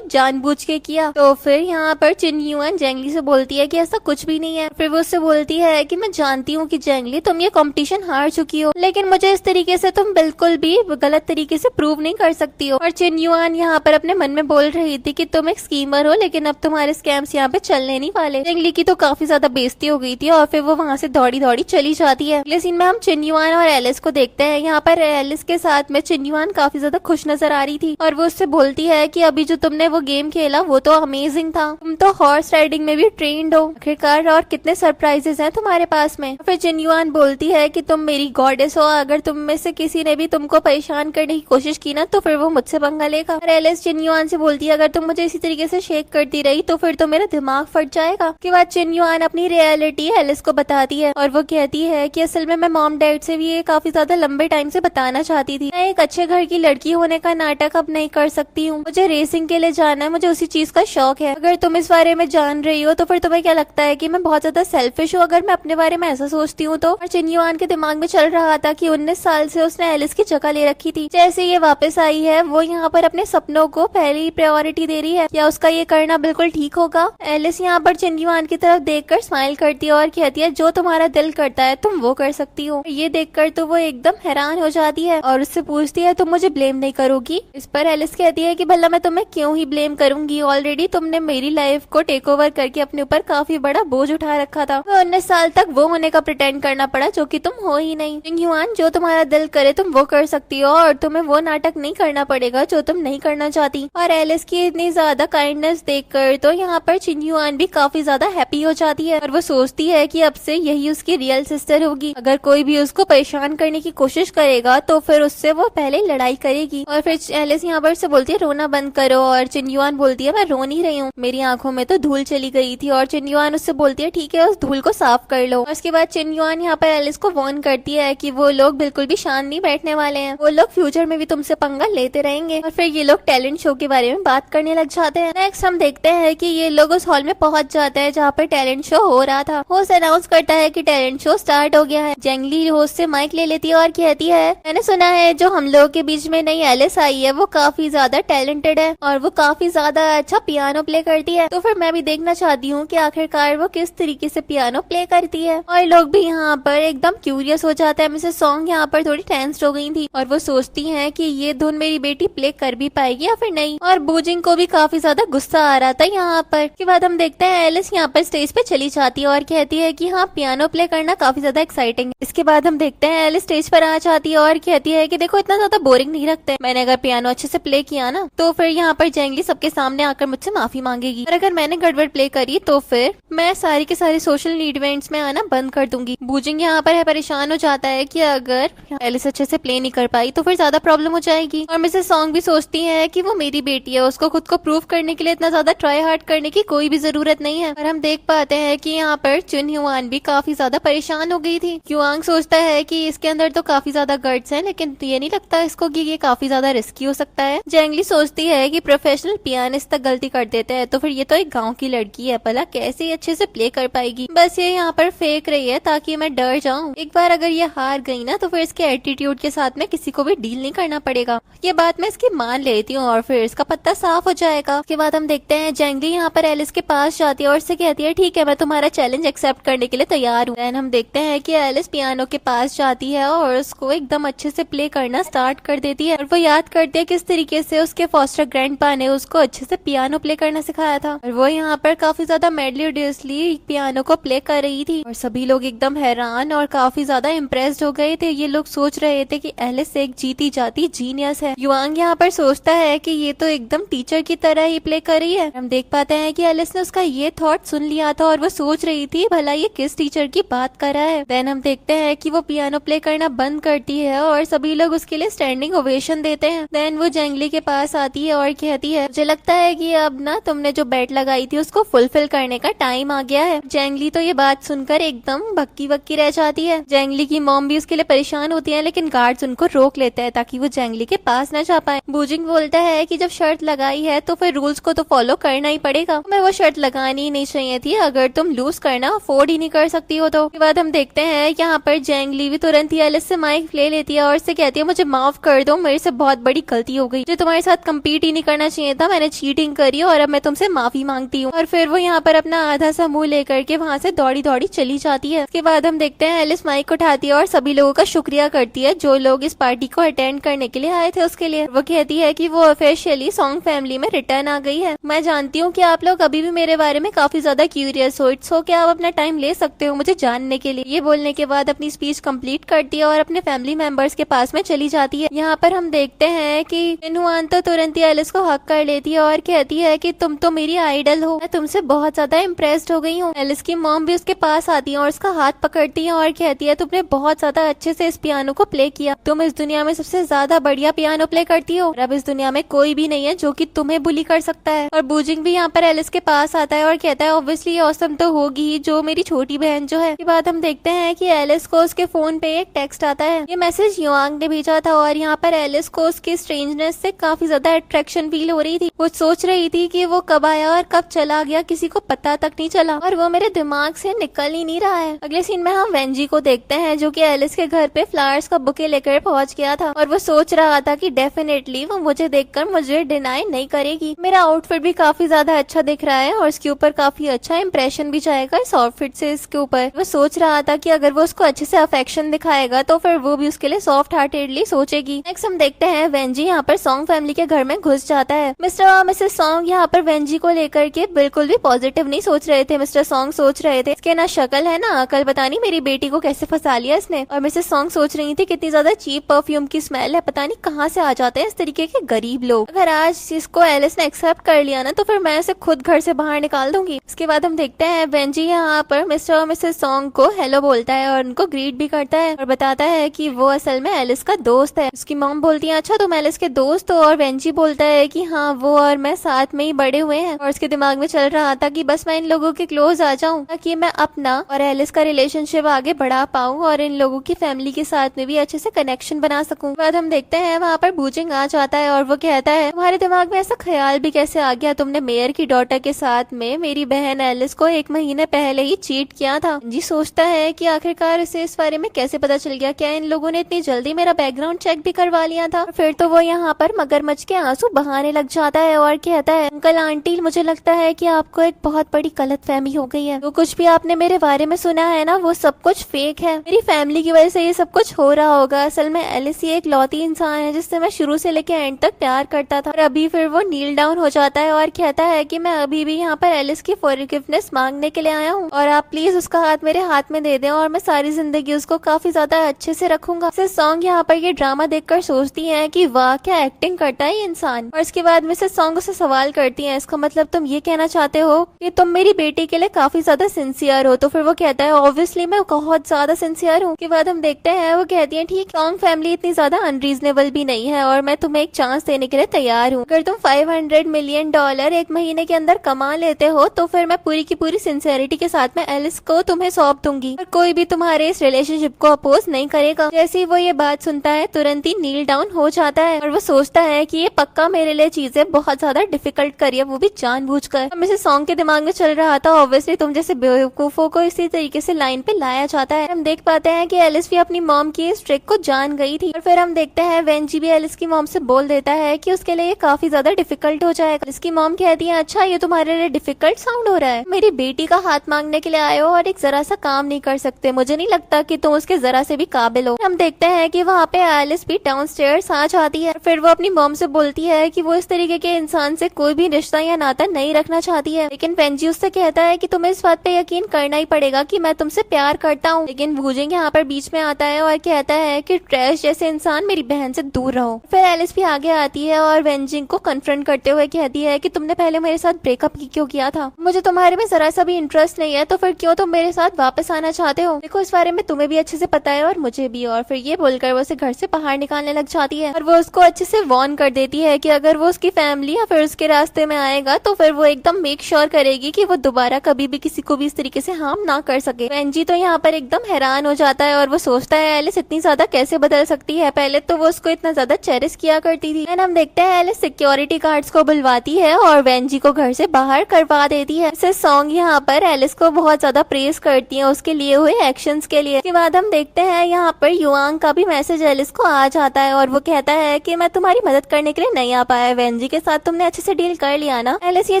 जानबूझ के किया। तो फिर यहाँ पर चिन्युआन जिंगली से बोलती है कि ऐसा कुछ भी नहीं है। फिर वो उससे बोलती है कि मैं जानती हूँ कि जिंगली तुम ये कंपटीशन हार चुकी हो, लेकिन मुझे इस तरीके से तुम बिल्कुल भी गलत तरीके से प्रूव नहीं कर सकती हो। और चिन्युआन यहाँ पर अपने मन में बोल रही थी कि तुम एक स्कीमर हो, लेकिन अब तुम्हारे स्कैम्स यहाँ पे चलने नहीं वाले। जिंगली की तो काफी ज्यादा बेइज्जती हो गई थी और फिर वो वहाँ से दौड़ी दौड़ी चली जाती है। अगले सीन में हम चिन्युआन और एलिस को देखते हैं। यहाँ पर एलिस के साथ में चिन्युआन काफी ज्यादा खुश नजर आ रही थी और वो उससे बोलती है कि अभी जो तुमने वो गेम खेला वो तो अमेजिंग था, तुम तो हॉर्स राइडिंग में भी ट्रेंड हो आखिरकार, और कितने सरप्राइजेस हैं तुम्हारे पास में। फिर चिन्युआन बोलती है कि तुम मेरी गॉडेस हो, अगर तुम में से किसी ने भी तुमको परेशान करने की कोशिश की ना तो फिर वो मुझसे पंगा लेगा। और एलिस चिन्युआन से बोलती है अगर तुम मुझे इसी तरीके से शेक करती रही तो फिर तो मेरा दिमाग फट जाएगा। उसके बाद चिन्युआन अपनी रियलिटी एलिस को बताती है और वो कहती है कि असल में मैं मॉम डैड से भी ये काफी ज्यादा लंबे टाइम से बताना चाहती थी, मैं एक अच्छे घर की लड़की होने का नाटक अब नहीं कर सकती हूँ, मुझे रेसिंग के लिए जाना है, मुझे उसी चीज का शौक है। अगर तुम इस बारे में जान रही हो तो फिर तुम्हें क्या लगता है कि मैं बहुत ज्यादा सेल्फिश हूँ अगर मैं अपने बारे में ऐसा सोचती हूँ तो। और चिन्युआन के दिमाग में चल रहा था कि 19 साल से उसने एलिस की जगह ले रखी थी, जैसे ये वापस आई है वो यहाँ पर अपने सपनों को पहली प्रायोरिटी दे रही है, क्या उसका ये करना बिल्कुल ठीक होगा। एलिस यहाँ पर चिन्युआन की तरफ देखकर स्माइल करती है और कहती है जो तुम्हारा दिल करता है तुम वो कर सकती हो। ये देखकर तो वो एकदम हैरान हो जाती है और उससे पूछती है तुम मुझे ब्लेम नहीं करोगी। इस पर एलिस कहती है कि भला मैं तुम्हें क्यों ही ब्लेम करूंगी, ऑलरेडी तुमने मेरी लाइफ को टेक ओवर करके अपने ऊपर काफी बड़ा बोझ उठा रखा था, तो 19 साल तक वो होने का प्रिटेंड करना पड़ा जो कि तुम हो ही नहीं। चिन्युआन जो तुम्हारा दिल करे तुम वो कर सकती हो और तुम्हें वो नाटक नहीं करना पड़ेगा जो तुम नहीं करना चाहती। और एलिस की इतनी ज्यादा काइंडनेस देखकर तो यहाँ पर चिन्युआन भी काफी ज्यादा हैप्पी हो जाती है और वो सोचती है कि अब से यही उसकी रियल सिस्टर होगी, अगर कोई भी उसको परेशान करने की कोशिश करेगा तो फिर उससे वो पहले लड़ाई करेगी। और फिर एलिस यहाँ पर से बोलती है रोना बंद करो और चिन्युआन बोलती है मैं रो नहीं रही हूँ, मेरी आंखों में तो धूल चली गई थी। और चिन्युआन उससे बोलती है ठीक है उस धूल को साफ कर लो। उसके बाद चिन्युआन यहाँ पर एलिस को वार्न करती है कि वो लोग बिल्कुल भी शांत नहीं बैठने वाले हैं, वो लोग फ्यूचर में भी तुमसे पंगा लेते रहेंगे। और फिर ये लोग टैलेंट शो के बारे में बात करने लग जाते हैं। नेक्स्ट हम देखते हैं कि ये लोग उस हॉल में पहुंच जाते हैं जहाँ जहाँ पर टैलेंट शो हो रहा था। होस्ट अनाउंस करता है कि टैलेंट शो स्टार्ट हो गया है। जेंगली होस्ट से माइक ले लेती है और कहती है, मैंने सुना है जो हम लोगों के बीच में नई एलिस आई है वो काफी ज्यादा टैलेंटेड है और वो काफी ज्यादा अच्छा पियानो प्ले करती है, तो फिर मैं भी देखना चाहती हूँ कि आखिरकार वो किस तरीके से पियानो प्ले करती है। और लोग भी यहाँ पर एकदम क्यूरियस हो जाता है। मिसेस सॉन्ग यहाँ पर थोड़ी टेंस्ड हो गई थी और वो सोचती है कि ये धुन मेरी बेटी प्ले कर भी पाएगी या फिर नहीं। और बूजिंग को भी काफी ज्यादा गुस्सा आ रहा था यहाँ पर। के बाद हम देखते हैं एलिस यहाँ पर स्टेज पे चली जाती है और कहती है कि हाँ, पियानो प्ले करना काफी ज्यादा एक्साइटिंग है। इसके बाद हम देखते हैं एलिस स्टेज पर आ जाती है और कहती है कि देखो, इतना ज्यादा बोरिंग नहीं रखते, मैंने अगर पियानो अच्छे से प्ले किया ना तो फिर यहाँ पर जेंगली सबके सामने आकर मुझसे माफी मांगेगी, और अगर मैंने गड़बड़ प्ले करी तो फिर मैं सारी के सारे सोशल इवेंट्स में आना बंद कर दूंगी। बूजिंग यहाँ पर परेशान हो जाता है कि अगर एलिस अच्छे से प्ले नहीं कर पाई तो फिर ज्यादा प्रॉब्लम हो जाएगी। और मिसेस सॉन्ग भी सोचती है कि वो मेरी बेटी है, उसको खुद को प्रूव करने के लिए इतना ज्यादा ट्राई हार्ड करने की कोई भी जरूरत नहीं है। और हम देख पाते हैं कि यहाँ पर चुन ह्यूआन भी काफी ज्यादा परेशान हो गई थी। ह्यूआंग सोचता है कि इसके अंदर तो काफी ज्यादा गट्स हैं, लेकिन ये नहीं लगता इसको कि ये काफी ज्यादा रिस्की हो सकता है। जेंगली सोचती है कि प्रोफेशनल पियानिस्ट तक गलती कर देते हैं तो फिर ये तो एक गाँव की लड़की है, भला कैसे अच्छे से प्ले कर पाएगी। बस ये यहाँ पर फेंक रही है ताकि मैं डर जाऊं। एक बार अगर ये हार गई ना तो फिर इसके एटीट्यूड के साथ में किसी को भी डील नहीं करना पड़ेगा। ये बात मैं इसकी मान लेती हूँ और फिर इसका पत्ता साफ हो जाएगा। उसके बाद हम देखते हैं जेंगली यहाँ पर एलिस के पास जाती है और उससे कहती है, ठीक है, मैं तुम्हारा चैलेंज एक्सेप्ट करने के लिए तैयार हूँ। हम देखते हैं कि एलिस पियानो के पास जाती है और उसको एकदम अच्छे से प्ले करना स्टार्ट कर देती है। और वो याद करती है किस तरीके से उसके फॉस्टर ग्रैंडपा ने उसको अच्छे से पियानो प्ले करना सिखाया था। और वो यहाँ पर काफी ज्यादा मेलोडियसली पियानो को प्ले कर रही थी और सभी लोग एकदम हैरान और काफी ज्यादा इम्प्रेस्ड हो गए थे। ये लोग सोच रहे थे कि एलिस एक जीती जाती जीनियस है। युआंग यहाँ पर सोचता है कि ये तो एकदम टीचर की तरह ही प्ले कर रही है। हम देख पाते हैं कि एलिस ने उसका ये थॉट सुन लिया था और वो सोच रही थी भला ये किस टीचर की बात कर रहा है। देन हम देखते हैं कि वो पियानो प्ले करना बंद करती है और सभी लोग उसके लिए स्टैंडिंग ओवेशन देते हैं। देन वो जेंगली के पास आती है और कहती है, मुझे लगता है कि अब ना तुमने जो बेट लगाई थी उसको फुलफिल करने का टाइम आ गया है। जेंगली तो ये बात सुनकर एकदम बक्की बक्की रह जाती है। जेंगली की मॉम भी उसके लिए परेशान होती है, लेकिन गार्ड्स उनको रोक लेते हैं ताकि वो जेंगली के पास न जा पाए। बूजिंग बोलता है कि जब शर्त लगाई है तो फिर रूल्स को तो फॉलो करना ही पड़ेगा। मैं वो शर्त लगानी ही नहीं चाहिए थी अगर तुम लूज करना अफोर्ड ही नहीं कर सकती हो तो। उसके बाद हम देखते हैं यहाँ पर जेंगली भी तुरंत ही एलिस से माइक ले लेती है और उससे कहती है, मुझे माफ कर दो, मेरे से बहुत बड़ी गलती हो गई, जो तुम्हारे साथ कम्पीट ही नहीं करना चाहिए था, मैंने चीटिंग करी और अब मैं तुमसे माफी मांगती हूँ। और फिर वो यहाँ पर अपना आधा सा मुंह लेकर के वहाँ से दौड़ी दौड़ी चली जाती है। उसके बाद हम देखते हैं एलिस माइक उठाती है और सभी लोगों का शुक्रिया करती है जो लोग इस पार्टी को अटेंड करने के लिए आए थे उसके लिए। वो कहती है कि वो ऑफिशियली सॉन्ग फैमिली में रिटर्न आ गई है। मैं जानती हूँ कि आप लोग अभी भी मेरे बारे में काफी ज्यादा क्यूरियस हो, इट्स ओके, आप अपना टाइम ले सकते हो मुझे जानने के लिए। ये बोलने के बाद अपनी स्पीच कंप्लीट करती है और अपने फैमिली मेंबर्स के पास में चली जाती है। यहाँ पर हम देखते हैं कि इनहुआन तो तुरंत ही एलिस को हक कर लेती है और कहती है कि तुम तो मेरी आइडल हो, मैं तुमसे बहुत ज्यादा इम्प्रेस्ड हो गई हूँ। एलिस की मॉम भी उसके पास आती है और उसका हाथ पकड़ती है और कहती है, तुमने बहुत ज्यादा अच्छे से इस पियानो को प्ले किया, तुम इस दुनिया में सबसे ज्यादा बढ़िया पियानो प्ले करती हो और अब इस दुनिया में कोई भी नहीं है जो कि तुम्हें बुली कर सकता है। और बूजिंग भी यहाँ पर एलिस के पास आता है और कहता है, ऑब्वियसली ये ऑसम तो होगी ही, जो मेरी छोटी बहन जो है। इसके बाद हम देखते हैं कि एलिस को उसके फोन पे एक टेक्स्ट आता है। ये मैसेज युआंग ने भेजा था और यहाँ पर एलिस को उसकी स्ट्रेंजनेस से काफी ज्यादा अट्रैक्शन फील हो रही थी। वो सोच रही थी कि वो कब आया और कब चला गया, किसी को पता तक नहीं चला और वो मेरे दिमाग से निकल ही नहीं रहा है। अगले सीन में हम वेंजी को देखते हैं जो कि एलिस के घर पे फ्लावर्स का बुके लेकर पहुंच गया था और वो सोच रहा था कि डेफिनेटली वो मुझे देखकर मुझे डिनाई नहीं करेगी। मेरा आउटफिट भी काफी ज्यादा अच्छा दिख रहा है और इसके ऊपर काफी अच्छा इंप्रेशन भी जाएगा इस आउटफिट से इसके ऊपर। वो सोच रहा था कि अगर वो उसको अच्छे से अफेक्शन दिखाएगा तो फिर वो भी उसके लिए सॉफ्ट हार्टेडली सोचेगी। नेक्स्ट हम देखते हैं वेंजी यहाँ पर सॉन्ग फैमिली के घर में घुस जाता है। मिस्टर और मिसेस सॉन्ग यहाँ पर वेंजी को लेकर के बिल्कुल भी पॉजिटिव नहीं सोच रहे थे। मिस्टर सॉन्ग सोच रहे थे इसके ना शक्ल है ना अकल, पता नहीं मेरी बेटी को कैसे फंसा लिया इसने। और मिसेस सॉन्ग सोच रही थी कितनी ज्यादा चीप परफ्यूम की स्मेल है, पता नहीं कहाँ से आ जाते हैं इस तरीके के गरीब लोग। अगर आज इसको एलिस ने एक्सेप्ट कर लिया ना तो फिर मैं इसे खुद घर से बाहर निकाल दूंगी। इसके बाद हम देखते हैं वेंजी यहाँ पर मिस्टर और मिसेस सॉन्ग को हेलो बोलता है और उनको ग्रीट भी करता है और बताता है कि वो असल में एलिस का दोस्त है। उसकी मॉम बोलती है, अच्छा तुम एलिस के दोस्त हो? और वेंजी बोलता है कि हाँ, वो और मैं साथ में ही बड़े हुए हैं। और उसके दिमाग में चल रहा था कि बस मैं इन लोगों के क्लोज आ जाऊं ताकि मैं अपना और एलिस का रिलेशनशिप आगे बढ़ा पाऊं और इन लोगों की फैमिली के साथ में भी अच्छे से कनेक्शन बना सकूं। बाद हम देखते हैं वहाँ पर बूजिंग आ जाता है और वो कहता है, तुम्हारे दिमाग में ऐसा ख्याल भी कैसे आ गया, तुमने मेयर की डॉटर के साथ में मेरी बहन मैंने एलिस को 1 महीने पहले ही चीट किया था। जी सोचता है कि आखिरकार इसे इस बारे में कैसे पता चल गया, क्या इन लोगों ने इतनी जल्दी मेरा बैकग्राउंड चेक भी करवा लिया था। फिर तो वो यहाँ पर मगरमच्छ के आंसू बहाने लग जाता है और कहता है, अंकल आंटी मुझे लगता है कि आपको एक बहुत बड़ी गलतफहमी हो गई है। वो कुछ भी आपने मेरे बारे में सुना है ना, वो सब कुछ फेक है। मेरी फैमिली की वजह से ये सब कुछ हो रहा होगा। असल में एलिस ही एक लौती इंसान है जिससे मैं शुरू से लेकर एंड तक प्यार करता था। और अभी फिर वो नील डाउन हो जाता है और कहता है कि मैं अभी भी यहाँ पर एलिस की फॉरगिवनेस मांगने के लिए आया हूँ और आप प्लीज उसका हाथ मेरे हाथ में दे दें और मैं सारी जिंदगी उसको काफी ज्यादा अच्छे से रखूंगा। सॉन्ग यहाँ पर ये ड्रामा देखकर सोचती है कि वाह क्या एक्टिंग करता है ये इंसान। और इसके बाद मिसेस सॉन्ग से सवाल करती है, इसका मतलब तुम ये कहना चाहते हो कि तुम मेरी बेटी के लिए काफी ज्यादा सिंसियर हो? तो फिर वो कहता है ऑब्वियसली मैं बहुत ज्यादा सिंसियर हूँ। के बाद हम देखते हैं वो कहती है ठीक, सॉन्ग फैमिली इतनी ज्यादा अनरीजनेबल भी नहीं है और मैं तुम्हें एक चांस देने के लिए तैयार हूँ। अगर तुम $500 मिलियन 1 महीने के अंदर कमा लेते हो तो फिर मैं पूरी की पूरी सिंसियरिटी के साथ में एलिस को तुम्हें सौंप दूंगी और कोई भी तुम्हारे इस रिलेशनशिप को अपोज नहीं करेगा। जैसे ही वो ये बात सुनता है तुरंत ही नील डाउन हो जाता है और वो सोचता है कि ये पक्का मेरे लिए चीजें बहुत ज्यादा डिफिकल्ट करी है, वो भी जानबूझकर। अब इसे सॉन्ग के दिमाग में चल रहा था ऑब्वियसली तुम जैसे बेवकूफों को इसी तरीके से लाइन पे लाया जाता है। हम देख पाते हैं कि एलिस भी अपनी मॉम की इस ट्रिक को जान गई थी और फिर हम देखते हैं वेंजी भी एलिस की मॉम से बोल देता है कि उसके लिए काफी ज्यादा डिफिकल्ट हो जाएगा। इसकी मॉम कहती है अच्छा ये तुम्हारे लिए डिफिकल्ट साउंड हो रहा है, मेरी बेटी का हाथ मांगने के लिए आए हो और एक जरा सा काम नहीं कर सकते, मुझे नहीं लगता कि तुम उसके जरा से भी काबिल हो। हम देखते हैं कि वहाँ पे एलिस भी डाउनस्टेयर्स आ जाती है। फिर वो अपनी मॉम से बोलती है कि वो इस तरीके के इंसान से कोई भी रिश्ता या नाता नहीं रखना चाहती है, लेकिन वेंजी उससे कहता है कि तुम्हें इस बात पे यकीन करना ही पड़ेगा कि मैं तुमसे प्यार करता हूँ। लेकिन वूजिंग यहाँ पर बीच में आता है और कहता है कि ट्रैश जैसे इंसान मेरी बहन से दूर रहो। फिर एलिस भी आगे आती है और वेंजिंग को कन्फ्रंट करते हुए कहती है कि तुमने पहले मेरे साथ ब्रेकअप क्यों किया था, मुझे तुम्हारे में जरा सा भी इंटरेस्ट नहीं है, तो फिर क्यों तुम मेरे साथ वापस आना चाहते हो? देखो इस बारे में तुम्हें भी अच्छे से पता है और मुझे भी। और फिर ये बोलकर वो उसे घर से बाहर निकालने लग जाती है और वो उसको अच्छे से वार्न कर देती है कि अगर वो उसकी फैमिली या फिर उसके रास्ते में आएगा तो फिर वो एकदम मेक श्योर करेगी कि वो दोबारा कभी भी किसी को भी इस तरीके से हार्म ना कर सके। वेंजी तो यहाँ पर एकदम हैरान हो जाता है और वो सोचता है एलिस इतनी ज्यादा कैसे बदल सकती है, पहले तो वो उसको इतना ज्यादा चेरिश किया करती थी। एंड हम देखते हैं एलिस सिक्योरिटी गार्ड्स को बुलवाती है और वेंजी को घर से बाहर करवा देती है। इसे सॉन्ग यहाँ पर एलिस को बहुत ज्यादा प्रेज करती है उसके लिए हुए एक्शंस के लिए। इसके बाद हम देखते हैं यहाँ पर युआंग का भी मैसेज एलिस को आ जाता है और वो कहता है कि मैं तुम्हारी मदद करने के लिए नहीं आ पाया, वेंजी के साथ तुमने अच्छे से डील कर लिया ना। एलिस ये